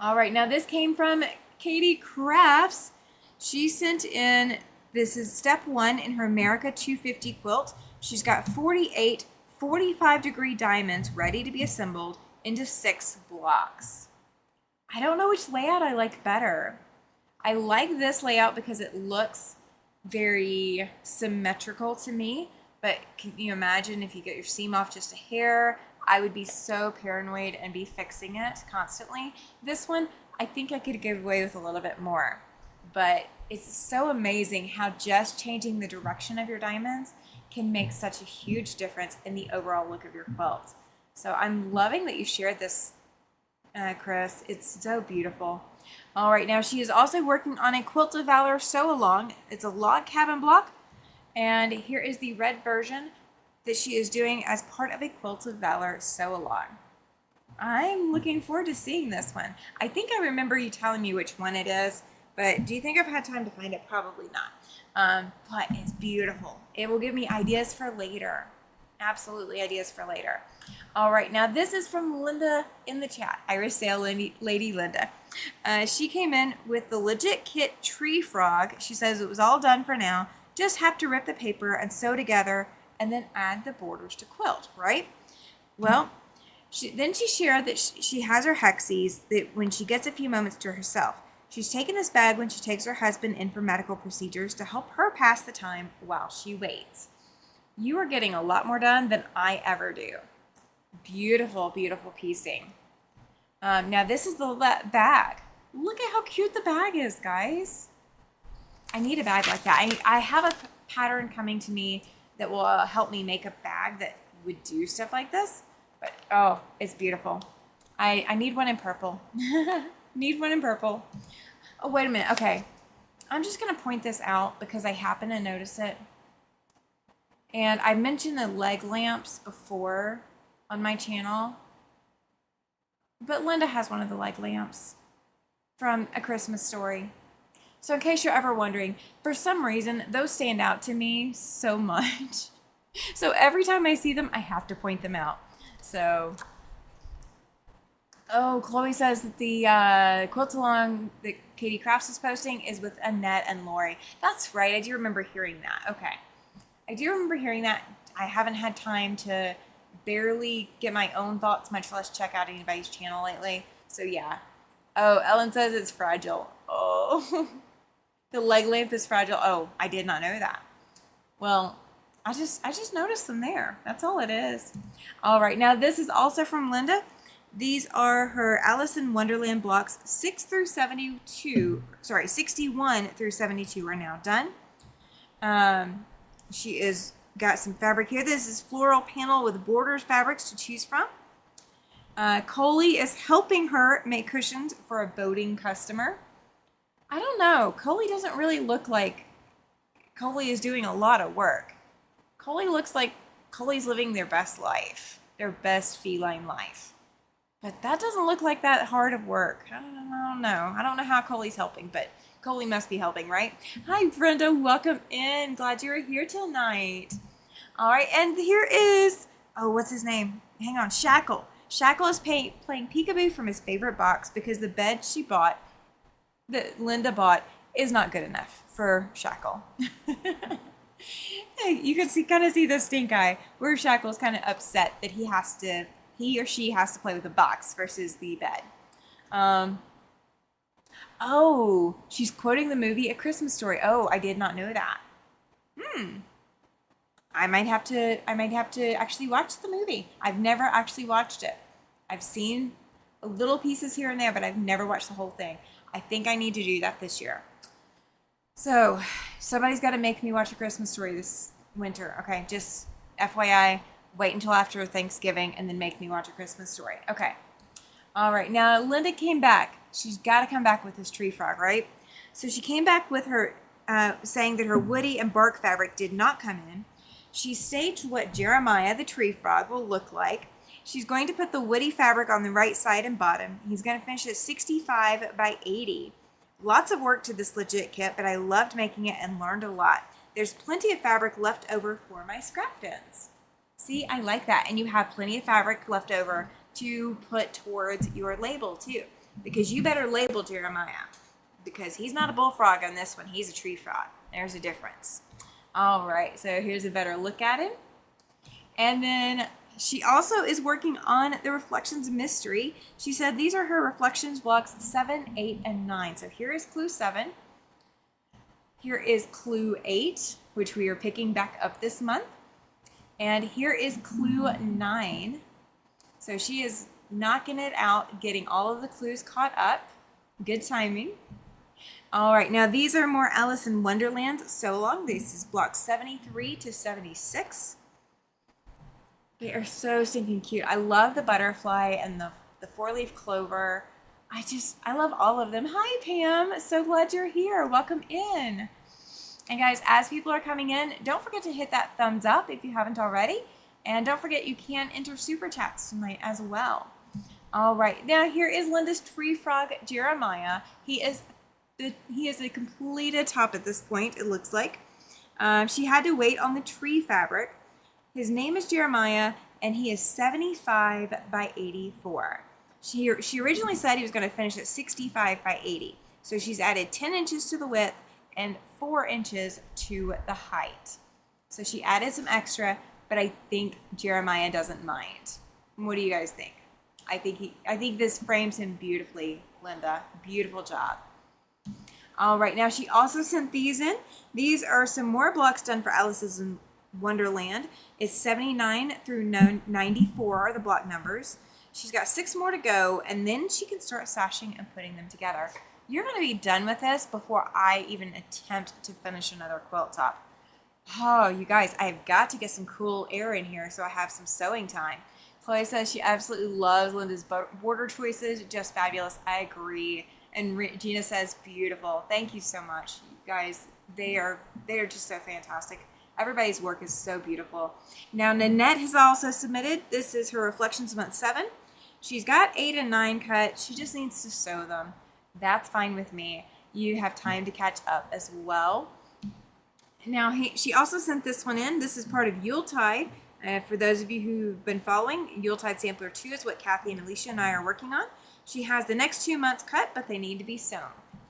All right, now this came from Katie Crafts. She sent in, this is step 1 in her America 250 quilt. She's got 48 45-degree diamonds ready to be assembled into 6 blocks. I don't know which layout I like better. I like this layout because it looks very symmetrical to me, but can you imagine if you get your seam off just a hair? I would be so paranoid and be fixing it constantly. This one, I think I could get away with a little bit more, but it's so amazing how just changing the direction of your diamonds can make such a huge difference in the overall look of your quilt. So I'm loving that you shared this, Chris. It's so beautiful. All right, now she is also working on a Quilt of Valor sew along. It's a log cabin block, and here is the red version that she is doing as part of a Quilt of Valor sew along. I'm looking forward to seeing this one. I think I remember you telling me which one it is, but do you think I've had time to find it? Probably not. But it's beautiful. It will give me ideas for later. Absolutely ideas for later. All right, now this is from Linda in the chat. Irish Sale Lady Linda. She came in with the Legit Kit Tree Frog. She says it was all done for now. Just have to rip the paper and sew together and then add the borders to quilt, right? Well, then she shared that she has her hexies that when she gets a few moments to herself. She's taken this bag when she takes her husband in for medical procedures to help her pass the time while she waits. You are getting a lot more done than I ever do. Beautiful, beautiful piecing. Now this is the bag. Look at how cute the bag is, guys. I need a bag like that. I have a pattern coming to me that will help me make a bag that would do stuff like this. But, oh, it's beautiful. I need one in purple. Need one in purple. Oh, wait a minute. Okay. I'm just going to point this out because I happen to notice it. And I mentioned the leg lamps before on my channel. But Linda has one of the leg lamps from A Christmas Story. So in case you're ever wondering, for some reason, those stand out to me so much. So every time I see them, I have to point them out. So, oh, Chloe says that the quilt along that Katie Crafts is posting is with Annette and Lori. That's right. I do remember hearing that. Okay. I do remember hearing that. I haven't had time to barely get my own thoughts, much less check out anybody's channel lately. So yeah. Oh, Ellen says it's fragile. Oh, the leg lamp is fragile. Oh, I did not know that. Well, I just noticed them there. That's all it is. All right, now this is also from Linda. These are her Alice in Wonderland blocks 6 through 72. Sorry, 61 through 72 are now done. She is got some fabric here. This is floral panel with borders fabrics to choose from. Coley is helping her make cushions for a boating customer. I don't know. Coley doesn't really look like Coley is doing a lot of work. Coley looks like Coley's living their best life, their best feline life. But that doesn't look like that hard of work. I don't know. I don't know how Coley's helping, but Coley must be helping, right? Hi, Brenda. Welcome in. Glad you were here tonight. All right, and here is, oh, what's his name? Hang on, Shackle. Shackle is playing peekaboo from his favorite box because the bed she bought, that Linda bought, is not good enough for Shackle. You can kind of see the stink eye where Shackle's kind of upset that he or she has to play with the box versus the bed. Oh, she's quoting the movie A Christmas Story. Oh, I did not know that. I might have to actually watch the movie. I've never actually watched it. I've seen little pieces here and there, but I've never watched the whole thing. I think I need to do that this year. So, somebody's got to make me watch A Christmas Story this winter. Okay, just FYI, wait until after Thanksgiving and then make me watch A Christmas Story. Okay. All right, now Linda came back. She's got to come back with this tree frog, right? So she came back with her, saying that her woody and bark fabric did not come in. She staged what Jeremiah the tree frog will look like. She's going to put the woody fabric on the right side and bottom. He's going to finish at 65 by 80. Lots of work to this legit kit, but I loved making it and learned a lot. There's plenty of fabric left over for my scrap pins. See, I like that. And you have plenty of fabric left over to put towards your label too, because you better label Jeremiah, because he's not a bullfrog on this one. He's a tree frog. There's a difference. All right, so here's a better look at him. And then she also is working on the Reflections Mystery. She said these are her Reflections blocks 7, 8, and 9. So here is clue 7. Here is clue 8, which we are picking back up this month. And here is clue 9. So she is knocking it out, getting all of the clues caught up. Good timing. All right, now these are more Alice in Wonderland So Long. This is block 73 to 76. They are so stinking cute. I love the butterfly and the 4-leaf clover. I love all of them. Hi, Pam. So glad you're here. Welcome in. And guys, as people are coming in, don't forget to hit that thumbs up if you haven't already. And don't forget you can enter super chats tonight as well. All right, now here is Linda's tree frog, Jeremiah. He is a completed top at this point, it looks like. She had to wait on the tree fabric. His name is Jeremiah, and he is 75 by 84. She originally said he was going to finish at 65 by 80. So she's added 10 inches to the width and 4 inches to the height. So she added some extra, but I think Jeremiah doesn't mind. What do you guys think? I think this frames him beautifully, Linda. Beautiful job. All right, now she also sent these in. These are some more blocks done for Alice's in Wonderland. It's 79 through 94 are the block numbers. She's got 6 more to go, and then she can start sashing and putting them together. You're going to be done with this before I even attempt to finish another quilt top. Oh, you guys, I've got to get some cool air in here so I have some sewing time. Chloe says she absolutely loves Linda's border choices. Just fabulous. I agree. And Gina says beautiful. Thank you so much. You guys, they are just so fantastic. Everybody's work is so beautiful. Now, Nanette has also submitted. This is her Reflections month 7. She's got 8 and 9 cut. She just needs to sew them. That's fine with me. You have time to catch up as well. Now, she also sent this one in. This is part of Yuletide. For those of you who've been following, Yuletide Sampler 2 is what Kathy and Alicia and I are working on. She has the next 2 months cut, but they need to be sewn.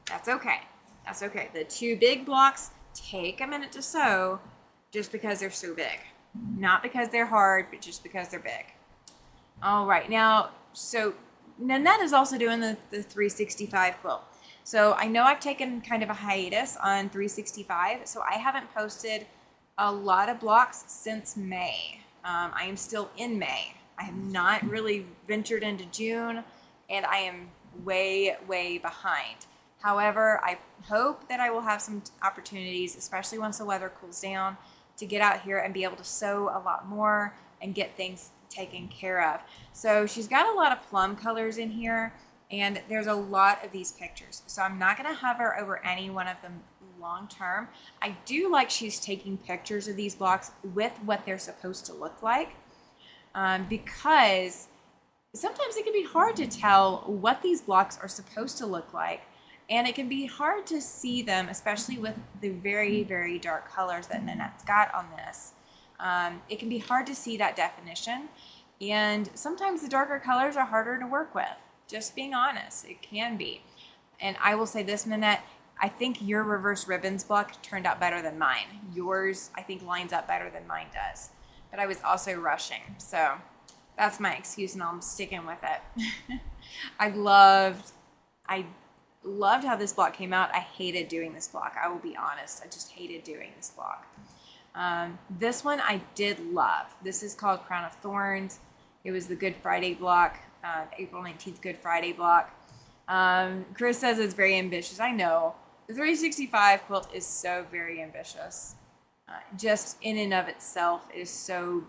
That's okay. That's okay. The 2 big blocks take a minute to sew just because they're so big. Not because they're hard, but just because they're big. All right. Now, so Nanette is also doing the 365 quilt. So I know I've taken kind of a hiatus on 365, so I haven't posted a lot of blocks since May. I am still in May. I have not really ventured into June, and I am way, way behind. However, I hope that I will have some opportunities, especially once the weather cools down, to get out here and be able to sew a lot more and get things taken care of. So she's got a lot of plum colors in here, and there's a lot of these pictures. So I'm not going to hover over any one of them long term. I do like she's taking pictures of these blocks with what they're supposed to look like, because sometimes it can be hard to tell what these blocks are supposed to look like, and it can be hard to see them, especially with the very, very dark colors that Nanette's got on this. It can be hard to see that definition, and sometimes the darker colors are harder to work with. Just being honest, it can be. And I will say this, Nanette, I think your reverse ribbons block turned out better than mine. Yours, I think, lines up better than mine does. But I was also rushing, so that's my excuse, and I'm sticking with it. I loved how this block came out. I hated doing this block. I will be honest. I just hated doing this block. This one I did love. This is called Crown of Thorns. It was the Good Friday block, April 19th Good Friday block. Chris says it's very ambitious. I know. The 365 quilt is so very ambitious. Just in and of itself, it is so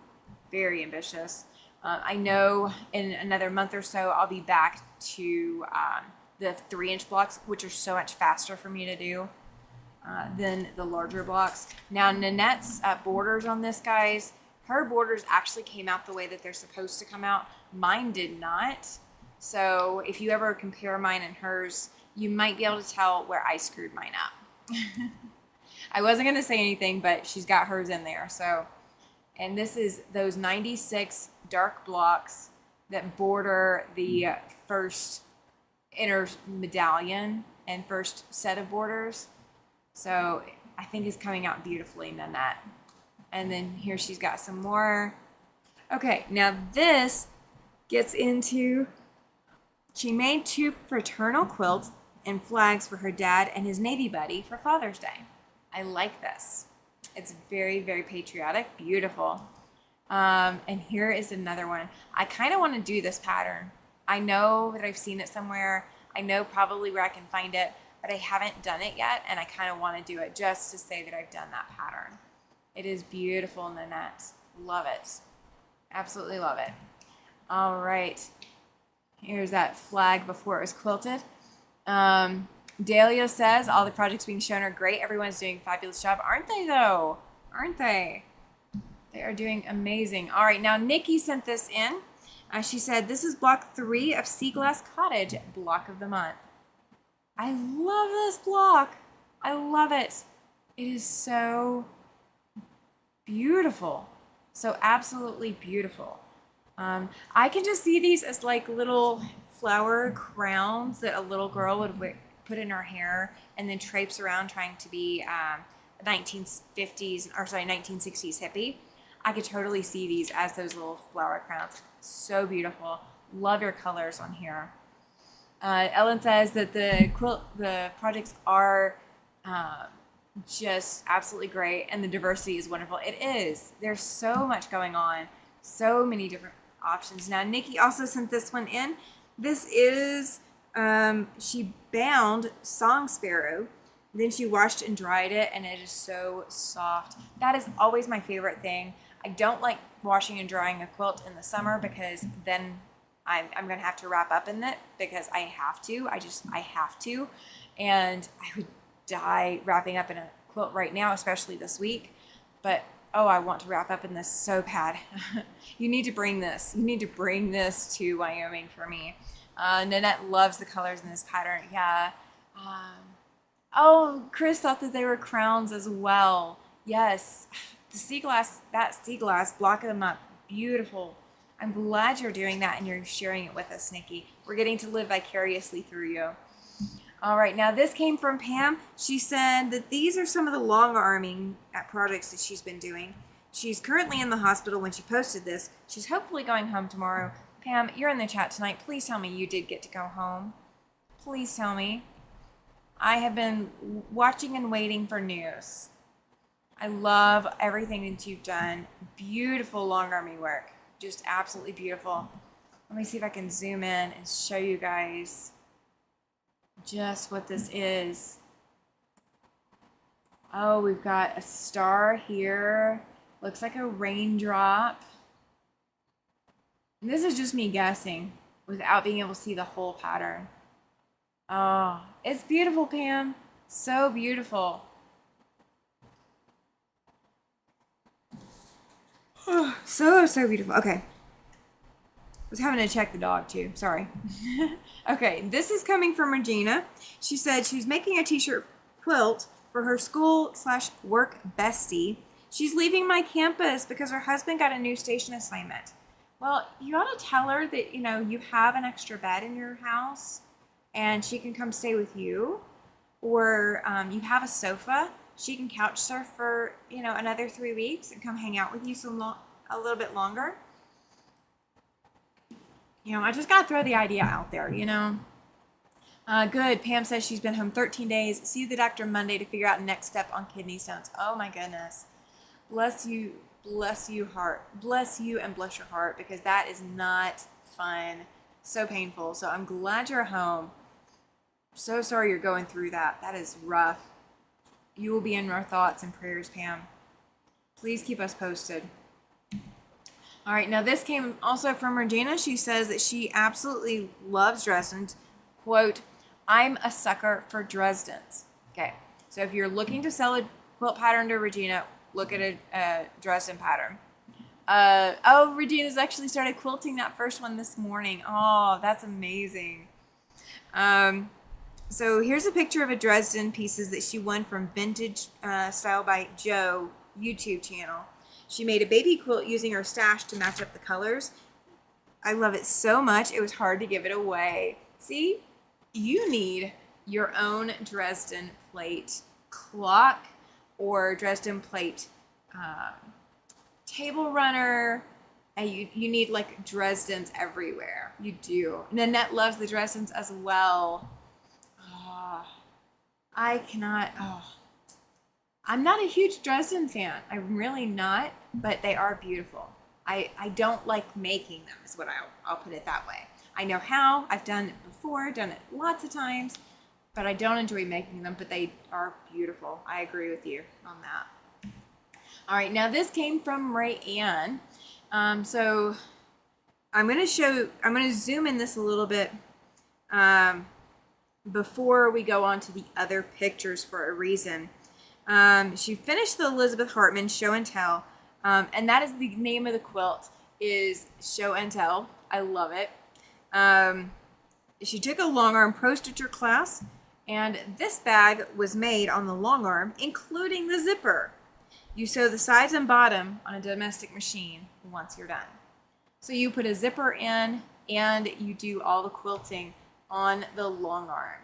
very ambitious. I know in another month or so, I'll be back to the 3-inch blocks, which are so much faster for me to do than the larger blocks. Now, Nanette's borders on this, guys, her borders actually came out the way that they're supposed to come out. Mine did not. So if you ever compare mine and hers, you might be able to tell where I screwed mine up. I wasn't going to say anything, but she's got hers in there. So, and this is those 96 dark blocks that border the first inner medallion and first set of borders. So I think it's coming out beautifully, Nanette. And then here she's got some more. Okay, now this gets into, she made 2 fraternal quilts and flags for her dad and his Navy buddy for Father's Day. I like this. It's very, very patriotic, beautiful. And here is another one. I kind of want to do this pattern. I know that I've seen it somewhere. I know probably where I can find it, but I haven't done it yet, and I kind of want to do it just to say that I've done that pattern. It is beautiful, Nanette. Love it. Absolutely love it. All right. Here's that flag before it was quilted. Dahlia says, all the projects being shown are great. Everyone's doing a fabulous job. Aren't they, though? Aren't they? They are doing amazing. All right, now Nikki sent this in. She said, this is block 3 of Sea Glass Cottage, block of the month. I love this block. I love it. It is so beautiful. So absolutely beautiful. I can just see these as like little flower crowns that a little girl would put in her hair and then traipse around trying to be 1960s hippie. I could totally see these as those little flower crowns. So beautiful. Love your colors on here. Ellen says that the projects are just absolutely great, and the diversity is wonderful. It is. There's so much going on. So many different options. Now, Nikki also sent this one in. This is, she bound Song Sparrow. Then she washed and dried it, and it is so soft. That is always my favorite thing. I don't like washing and drying a quilt in the summer because then I'm going to have to wrap up in it because I have to. I have to. And I would die wrapping up in a quilt right now, especially this week. But, oh, I want to wrap up in this so bad. You need to bring this. You need to bring this to Wyoming for me. Nanette loves the colors in this pattern. Yeah. Oh, Chris thought that they were crowns as well. Yes. The sea glass block of the month. Beautiful. I'm glad you're doing that and you're sharing it with us, Nikki. We're getting to live vicariously through you. All right, now this came from Pam. She said that these are some of the long arming projects that she's been doing. She's currently in the hospital when she posted this. She's hopefully going home tomorrow. Pam, you're in the chat tonight. Please tell me you did get to go home. Please tell me. I have been watching and waiting for news. I love everything that you've done. Beautiful long arming work. Just absolutely beautiful. Let me see if I can zoom in and show you guys just what this is. Oh, we've got a star here. Looks like a raindrop. And this is just me guessing without being able to see the whole pattern. Oh, it's beautiful, Pam. So beautiful. Oh, so beautiful. Okay. I was having to check the dog too. Sorry. Okay, this is coming from Regina. She said she was making a t-shirt quilt for her school/work bestie. She's leaving my campus because her husband got a new station assignment. Well, you ought to tell her that, you have an extra bed in your house and she can come stay with you. Or you have a sofa. She can couch surf for, another 3 weeks and come hang out with you a little bit longer. I just got to throw the idea out there, Good. Pam says she's been home 13 days. See the doctor Monday to figure out next step on kidney stones. Oh, my goodness. Bless you, heart. Bless you and bless your heart, because that is not fun. So painful. So I'm glad you're home. So sorry you're going through that. That is rough. You will be in our thoughts and prayers, Pam. Please keep us posted. All right, now this came also from Regina. She says that she absolutely loves Dresden's. Quote, I'm a sucker for Dresden's. Okay, so if you're looking to sell a quilt pattern to Regina, look at a Dresden pattern. Oh, Regina's actually started quilting that first one this morning. Oh, that's amazing. So here's a picture of a Dresden pieces that she won from Vintage Style by Joe YouTube channel. She made a baby quilt using her stash to match up the colors. I love it so much, it was hard to give it away. See, you need your own Dresden plate clock or Dresden plate table runner. And you need like Dresdens everywhere. You do. Nanette loves the Dresdens as well. Oh, I cannot. Oh, I'm not a huge Dresden fan. I'm really not, but they are beautiful. I don't like making them, is what I'll put it that way. I know how. I've done it before, done it lots of times, but I don't enjoy making them, but they are beautiful. I agree with you on that. All right, now this came from Rayanne. So I'm going to zoom in this a little bit before we go on to the other pictures for a reason. She finished the Elizabeth Hartman Show and Tell, and that is the name of the quilt, is Show and Tell. I love it. She took a long arm pro stitcher class, and this bag was made on the long arm, including the zipper. You sew the sides and bottom on a domestic machine once you're done. So you put a zipper in and you do all the quilting on the long arm.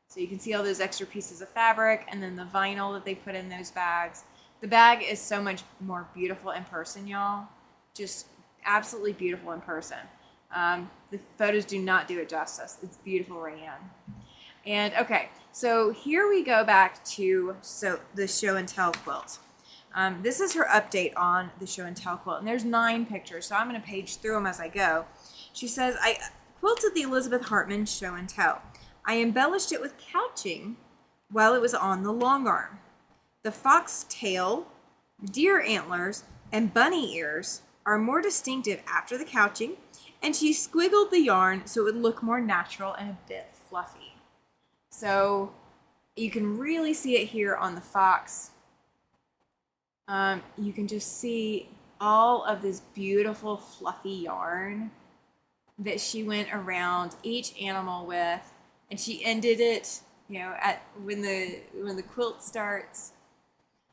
So you can see all those extra pieces of fabric and then the vinyl that they put in those bags. The bag is so much more beautiful in person, y'all. Just absolutely beautiful in person. The photos do not do it justice. It's beautiful, Rayanne. And okay, so here we go back to the Show and Tell quilt. This is her update on the Show and Tell quilt, and there's 9 pictures, so I'm going to page through them as I go. She says, I quilted the Elizabeth Hartman Show and Tell. I embellished it with couching while it was on the long arm. The fox tail, deer antlers, and bunny ears are more distinctive after the couching, and she squiggled the yarn so it would look more natural and a bit fluffy. So you can really see it here on the fox. You can just see all of this beautiful fluffy yarn that she went around each animal with, and she ended it, you know, at when the quilt starts,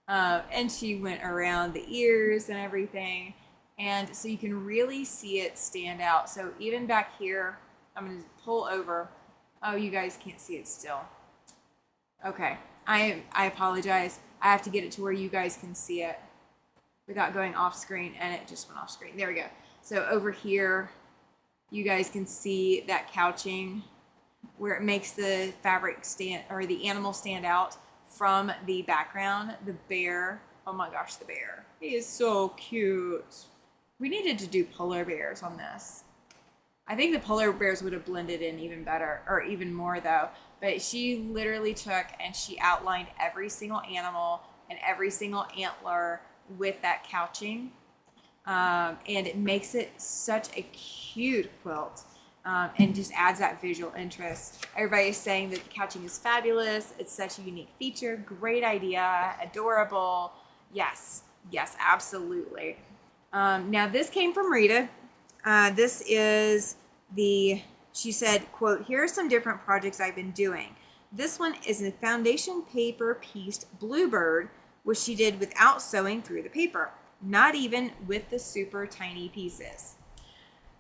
and she went around the ears and everything, and so you can really see it stand out. So even back here, I'm going to pull over. Oh, you guys can't see it still. Okay, I apologize. I have to get it to where you guys can see it without going off screen, and it just went off screen. There we go. So over here, you guys can see that couching where it makes the fabric stand, or the animal stand out from the background. The bear, oh my gosh, the bear. He is so cute. We needed to do polar bears on this. I think the polar bears would have blended in even better, or even more though. But she literally took and she outlined every single animal and every single antler with that couching. And it makes it such a cute quilt, and just adds that visual interest. Everybody is saying that the couching is fabulous. It's such a unique feature. Great idea. Adorable. Yes. Yes, absolutely. Now this came from Rita. This is she said, quote, here are some different projects I've been doing. This one is a foundation paper pieced bluebird, which she did without sewing through the paper, not even with the super tiny pieces.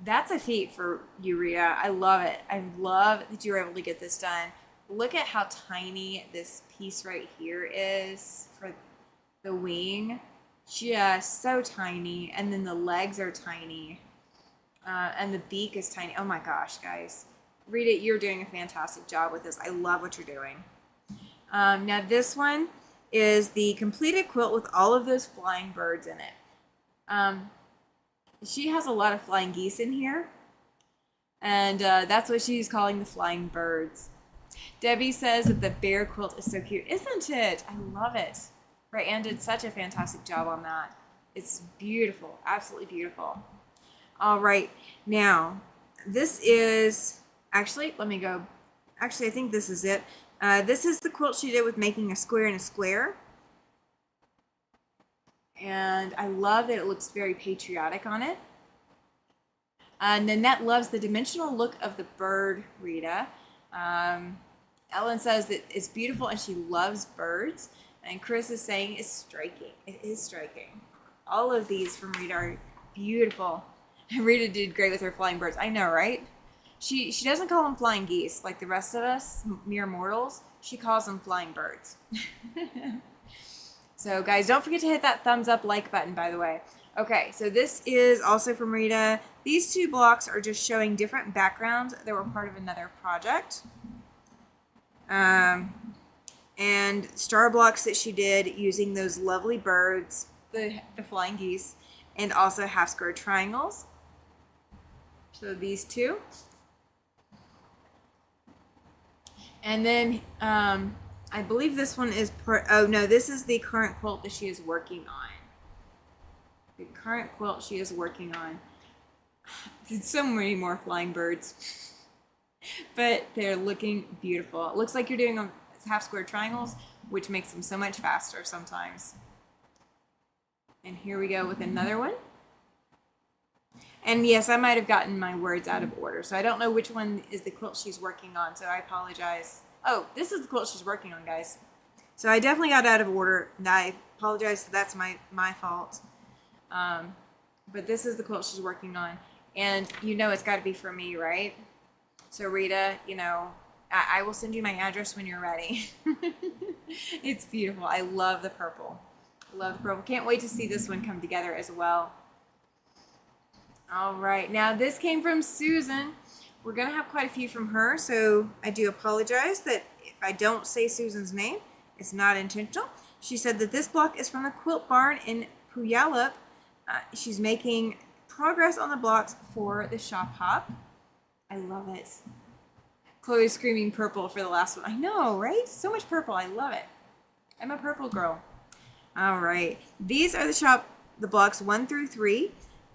That's a feat for you, Rita. I love it. I love that you were able to get this done. Look at how tiny this piece right here is for the wing. Just so tiny. And then the legs are tiny. And the beak is tiny. Oh my gosh, guys. Rita, you're doing a fantastic job with this. I love what you're doing. Now this one is the completed quilt with all of those flying birds in it. She has a lot of flying geese in here. And that's what she's calling the flying birds. Debbie says that the bear quilt is so cute. Isn't it? I love it. Rayanne did such a fantastic job on that. It's beautiful. Absolutely beautiful. All right. Now, this is... Actually, let me go. Actually, I think this is it. This is the quilt she did with making a square and a square. And I love that it looks very patriotic on it. Nanette loves the dimensional look of the bird, Rita. Ellen says that it's beautiful and she loves birds. And Chris is saying it's striking. It is striking. All of these from Rita are beautiful. Rita did great with her flying birds. I know, right? She doesn't call them flying geese like the rest of us, mere mortals. She calls them flying birds. So, guys, don't forget to hit that thumbs up like button, by the way. Okay, so this is also from Rita. These two blocks are just showing different backgrounds that were part of another project. And star blocks that she did using those lovely birds, the flying geese, and also half square triangles. So these two. And then I believe this one is this is the current quilt that she is working on. The current quilt she is working on. There's so many more flying birds. But they're looking beautiful. It looks like you're doing half square triangles, which makes them so much faster sometimes. And here we go with another one. And yes, I might have gotten my words out of order. So I don't know which one is the quilt she's working on. So I apologize. Oh, this is the quilt she's working on, guys. So I definitely got out of order. And I apologize. That's my fault. But this is the quilt she's working on. And you know it's got to be for me, right? So Rita, you know, I will send you my address when you're ready. It's beautiful. I love the purple. Love the purple. Can't wait to see this one come together as well. All right. Now this came from Susan. We're going to have quite a few from her. So I do apologize that if I don't say Susan's name, it's not intentional. She said that this block is from the Quilt Barn in Puyallup. She's making progress on the blocks for the shop hop. I love it. Chloe's screaming purple for the last one. I know, right? So much purple. I love it. I'm a purple girl. All right. These are the blocks 1 through 3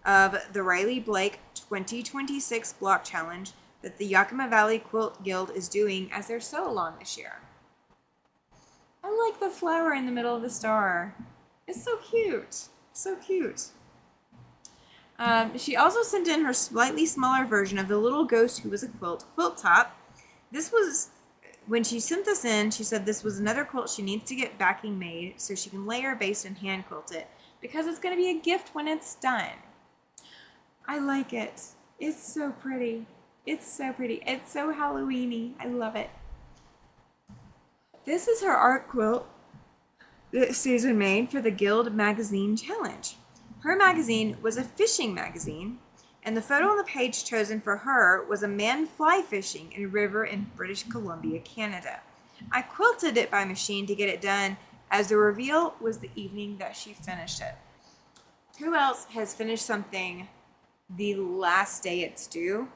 of the Riley Blake 2026 block challenge that the Yakima Valley Quilt Guild is doing as their sew-along this year. I like the flower in the middle of the star. It's so cute. So cute. She also sent in her slightly smaller version of the little ghost who was a quilt top. This was, when she sent this in, she said this was another quilt she needs to get backing made so she can layer, base, and hand quilt it because it's going to be a gift when it's done. I like it. It's so pretty. It's so pretty. It's so Halloween-y. I love it. This is her art quilt that Susan made for the Guild Magazine Challenge. Her magazine was a fishing magazine, and the photo on the page chosen for her was a man fly fishing in a river in British Columbia, Canada. I quilted it by machine to get it done, as the reveal was the evening that she finished it. Who else has finished something the last day it's due?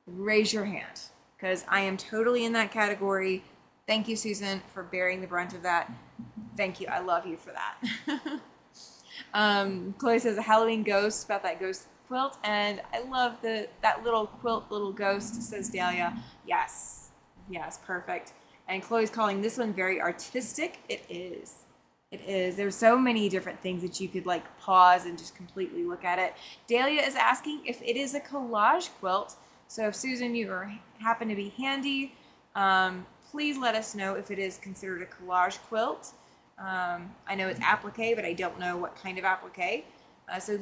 Raise your hand, because I am totally in that category. Thank you, Susan, for bearing the brunt of that. Thank you. I love you for that. Chloe says a Halloween ghost about that ghost quilt, and I love that little quilt, little ghost, says Dahlia. Yes, perfect. And Chloe's calling this one very artistic. It is. There's so many different things that you could like pause and just completely look at it. Dahlia is asking if it is a collage quilt. So if Susan, you happen to be handy, please let us know if it is considered a collage quilt. I know it's applique, but I don't know what kind of applique. So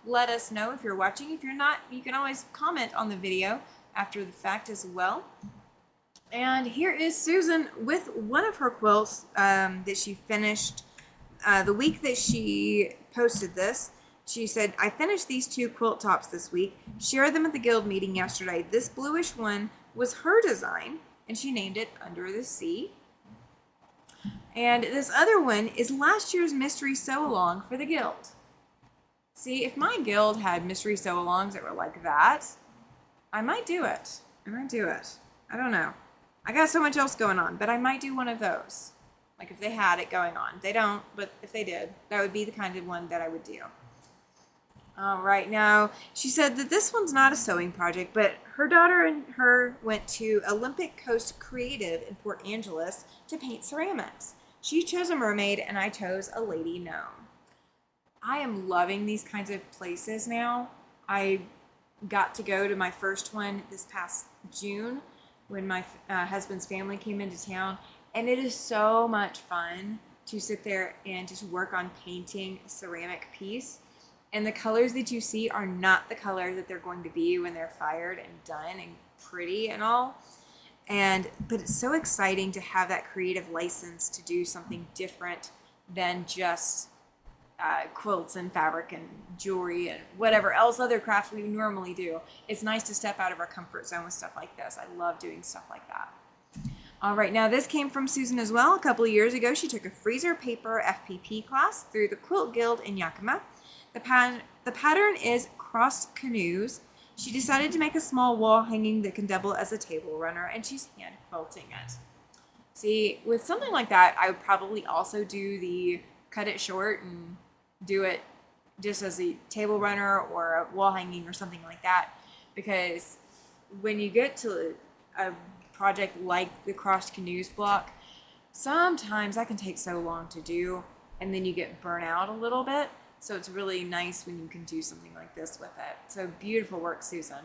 let us know if you're watching. If you're not, you can always comment on the video after the fact as well. And here is Susan with one of her quilts that she finished the week that she posted this. She said, I finished these 2 quilt tops this week, shared them at the guild meeting yesterday. This bluish one was her design, and she named it Under the Sea. And this other one is last year's mystery sew-along for the guild. See, if my guild had mystery sew-alongs that were like that, I might do it. I don't know. I got so much else going on, but I might do one of those. Like if they had it going on. They don't, but if they did, that would be the kind of one that I would do. All right, now, she said that this one's not a sewing project, but her daughter and her went to Olympic Coast Creative in Port Angeles to paint ceramics. She chose a mermaid, and I chose a lady gnome. I am loving these kinds of places now. I got to go to my first one this past June when my husband's family came into town, and it is so much fun to sit there and just work on painting a ceramic piece. And the colors that you see are not the colors that they're going to be when they're fired and done and pretty and all. But it's so exciting to have that creative license to do something different than just quilts and fabric and jewelry and whatever else other crafts we normally do. It's nice to step out of our comfort zone with stuff like this. I love doing stuff like that. All right, now this came from Susan as well. A couple of years ago, she took a freezer paper FPP class through the Quilt Guild in Yakima. The pattern is crossed canoes. She decided to make a small wall hanging that can double as a table runner, and she's hand quilting it. See, with something like that, I would probably also do the cut it short and do it just as a table runner or a wall hanging or something like that, because when you get to a project like the crossed canoes block, sometimes that can take so long to do, and then you get burnt out a little bit. So it's really nice when you can do something like this with it. So beautiful work, Susan.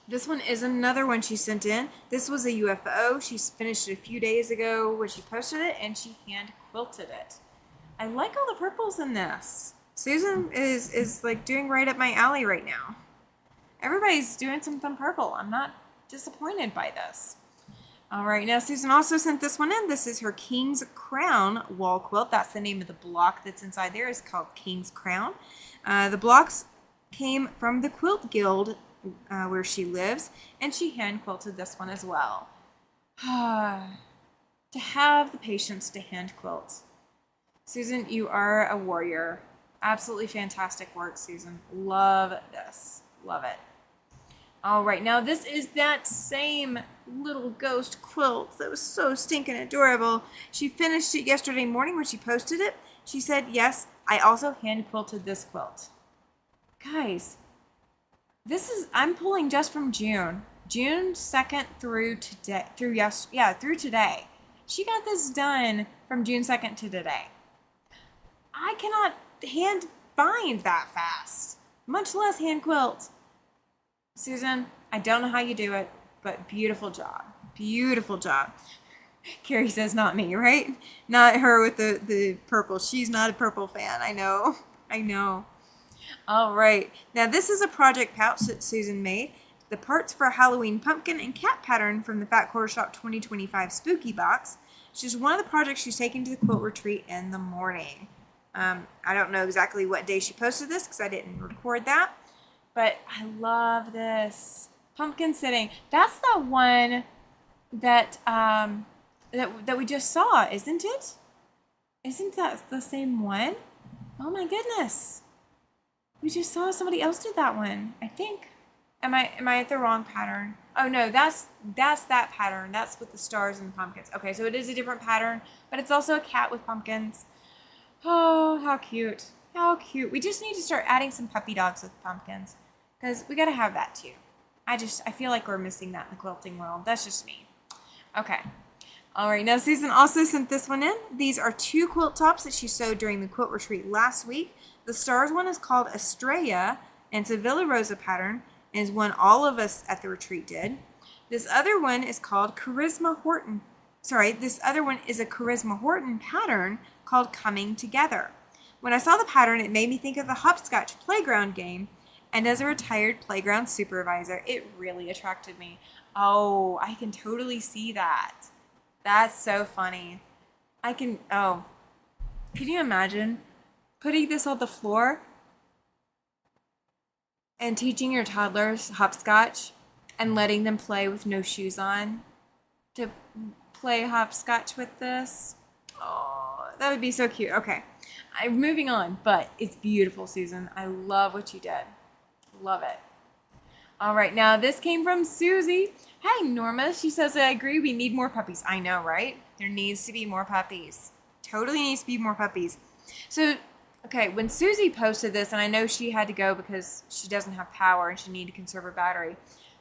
This one is another one she sent in. This was a UFO. She finished it a few days ago when she posted it, and she hand quilted it. I like all the purples in this. Susan is like doing right up my alley right now. Everybody's doing something purple. I'm not disappointed by this. All right, now Susan also sent this one in. This is her King's Crown wall quilt. That's the name of the block that's inside there. It's called King's Crown. The blocks came from the Quilt Guild where she lives, and she hand quilted this one as well. To have the patience to hand quilt. Susan, you are a warrior. Absolutely fantastic work, Susan. Love this. Love it. All right, now this is that same little ghost quilt that was so stinking adorable. She finished it yesterday morning when she posted it. She said, yes, I also hand quilted this quilt. Guys, I'm pulling just from June 2nd through today, through today. She got this done from June 2nd to today. I cannot hand bind that fast, much less hand quilt. Susan, I don't know how you do it, but beautiful job. Beautiful job. Carrie says not me, right? Not her with the purple. She's not a purple fan. I know. All right. Now this is a project pouch that Susan made. The parts for a Halloween pumpkin and cat pattern from the Fat Quarter Shop 2025 Spooky Box. It's just one of the projects she's taking to the quilt retreat in the morning. I don't know exactly what day she posted this because I didn't record that. But I love this. Pumpkin sitting. That's the one that that we just saw, isn't it? Isn't that the same one? Oh my goodness. We just saw somebody else did that one, I think. Am I at the wrong pattern? Oh no, that's that pattern. That's with the stars and the pumpkins. Okay, so it is a different pattern, but it's also a cat with pumpkins. Oh, how cute. How cute. We just need to start adding some puppy dogs with pumpkins, because we got to have that too. I feel like we're missing that in the quilting world. That's just me. Okay. All right. Now, Susan also sent this one in. These are 2 quilt tops that she sewed during the quilt retreat last week. The stars one is called Estrella, and it's a Villa Rosa pattern, and is one all of us at the retreat did. This other one is called Charisma Horton. This other one is a Charisma Horton pattern called Coming Together. When I saw the pattern, it made me think of the hopscotch playground game, and as a retired playground supervisor, it really attracted me. Oh, I can totally see that. That's so funny. Can you imagine putting this on the floor and teaching your toddlers hopscotch and letting them play with no shoes on to play hopscotch with this? Oh, that would be so cute. Okay, I'm moving on, but it's beautiful, Susan. I love what you did. Love it. All right, now this came from Susie. Hi, Norma. She says, I agree, we need more puppies. I know, right? There needs to be more puppies. Totally needs to be more puppies. So, okay, when Susie posted this, and I know she had to go because she doesn't have power and she needed to conserve her battery.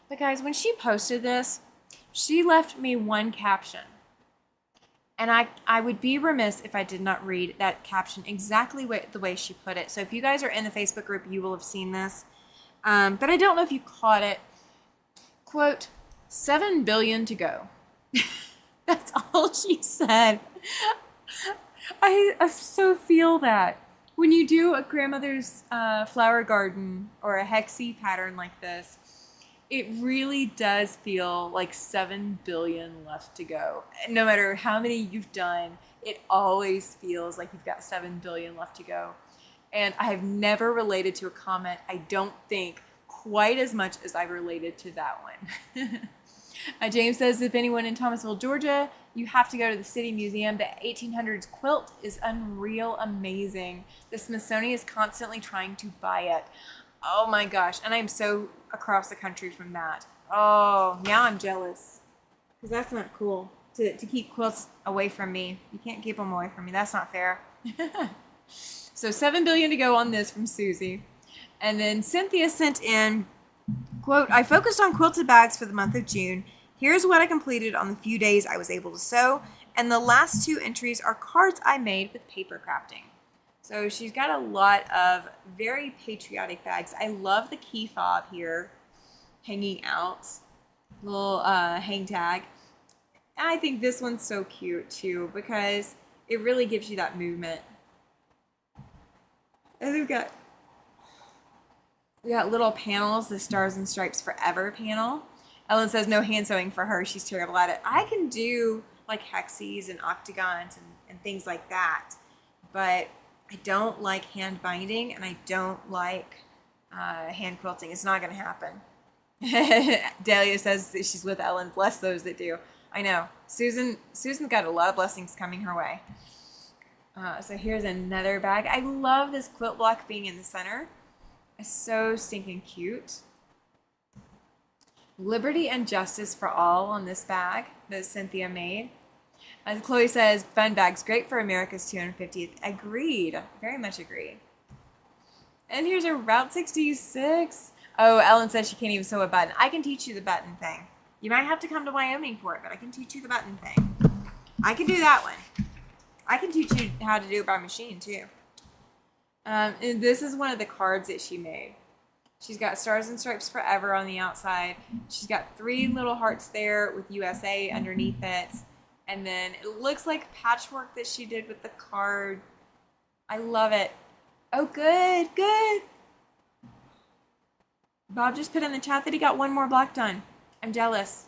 But guys, when she posted this, she left me one caption. And I would be remiss if I did not read that caption exactly the way she put it. So if you guys are in the Facebook group, you will have seen this. But I don't know if you caught it. Quote, 7 billion to go. That's all she said. I so feel that. When you do a grandmother's flower garden or a hexie pattern like this, it really does feel like 7 billion left to go. And no matter how many you've done, it always feels like you've got 7 billion left to go. And I have never related to a comment, I don't think, quite as much as I've related to that one. James says, if anyone in Thomasville, Georgia, you have to go to the City Museum. The 1800s quilt is unreal, amazing. The Smithsonian is constantly trying to buy it. Oh my gosh. And I'm so across the country from that. Oh, now I'm jealous. Because that's not cool to keep quilts away from me. You can't keep them away from me. That's not fair. So 7 billion to go on this from Susie. And then Cynthia sent in, quote, I focused on quilted bags for the month of June. Here's what I completed on the few days I was able to sew. And the last 2 entries are cards I made with paper crafting. So she's got a lot of very patriotic bags. I love the key fob here hanging out. Little hang tag. And I think this one's so cute too because it really gives you that movement. And we got little panels, the Stars and Stripes Forever panel. Ellen says no hand sewing for her. She's terrible at it. I can do like hexies and octagons and things like that. But I don't like hand binding and I don't like hand quilting. It's not going to happen. Dahlia says that she's with Ellen. Bless those that do. I know. Susan's got a lot of blessings coming her way. So here's another bag. I love this quilt block being in the center. It's so stinking cute. Liberty and justice for all on this bag that Cynthia made. As Chloe says, fun bags, great for America's 250th. Agreed. Very much agreed. And here's a Route 66. Oh, Ellen says she can't even sew a button. I can teach you the button thing. You might have to come to Wyoming for it, but I can teach you the button thing. I can do that one. I can teach you how to do it by machine, too. And this is one of the cards that she made. She's got Stars and Stripes Forever on the outside. She's got 3 little hearts there with USA underneath it. And then it looks like patchwork that she did with the card. I love it. Oh, good, good. Bob just put in the chat that he got 1 more block done. I'm jealous.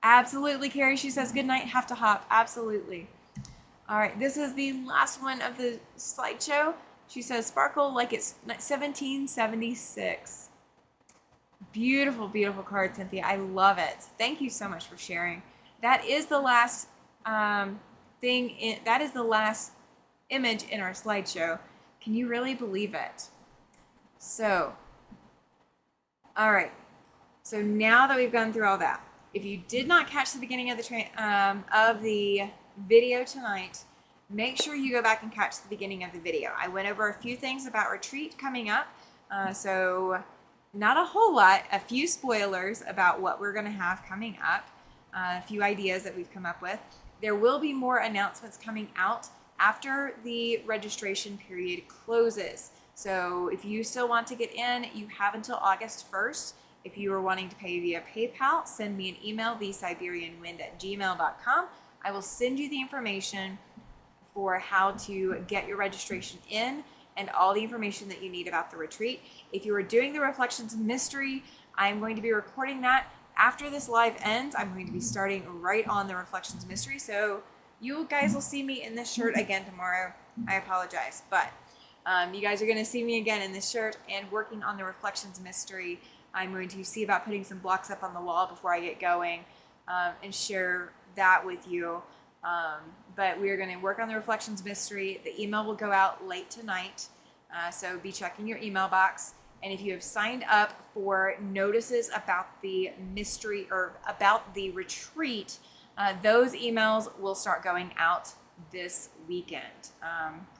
Absolutely, Carrie. She says, good night, have to hop. Absolutely. All right, this is the last one of the slideshow. She says, sparkle like it's 1776. Beautiful, beautiful card, Cynthia. I love it. Thank you so much for sharing. That is the last that is the last image in our slideshow. Can you really believe it? So, all right. So now that we've gone through all that, if you did not catch the beginning of the video tonight, make sure you go back and catch the beginning of the video. I went over a few things about retreat coming up. So not a whole lot, a few spoilers about what we're going to have coming up, a few ideas that we've come up with. There will be more announcements coming out after the registration period closes. So if you still want to get in, you have until August 1st. If you are wanting to pay via PayPal, send me an email, thesiberianwind@gmail.com. I will send you the information for how to get your registration in and all the information that you need about the retreat. If you are doing the Reflections Mystery, I'm going to be recording that after this live ends. I'm going to be starting right on the Reflections Mystery. So you guys will see me in this shirt again tomorrow. I apologize, but you guys are going to see me again in this shirt and working on the Reflections Mystery. I'm going to see about putting some blocks up on the wall before I get going and share that with you. But we're going to work on the Reflections Mystery. The email will go out late tonight, so be checking your email box. And if you have signed up for notices about the mystery or about the retreat, those emails will start going out this weekend,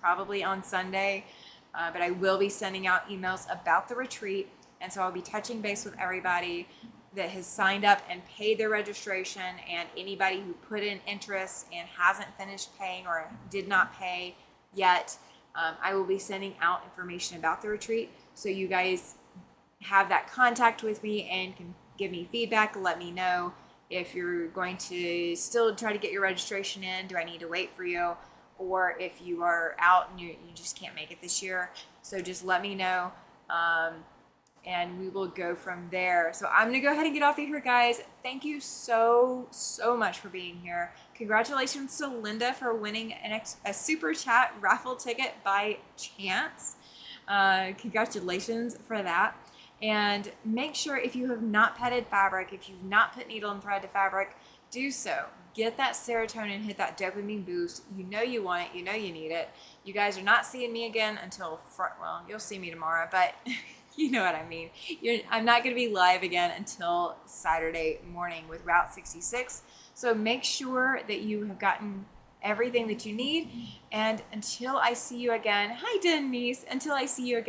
probably on Sunday. But I will be sending out emails about the retreat. And so I'll be touching base with everybody that has signed up and paid their registration, and anybody who put in interest and hasn't finished paying or did not pay yet, I will be sending out information about the retreat, so you guys have that contact with me and can give me feedback. Let me know if you're going to still try to get your registration in. Do I need to wait for you? Or if you are out and you just can't make it this year. So just let me know, and we will go from there. So I'm gonna go ahead and get off of here, guys. Thank you so much for being here. Congratulations to Linda for winning a super chat raffle ticket by chance. Congratulations for that. And make sure, if you have not petted fabric, if you've not put needle and thread to fabric, do so. Get that serotonin, hit that dopamine boost. You know you want it, you know you need it. You guys are not seeing me again until, well, you'll see me tomorrow, but you know what I mean. I'm not going to be live again until Saturday morning with Route 66. So make sure that you have gotten everything that you need. And until I see you again, hi Denise, until I see you again.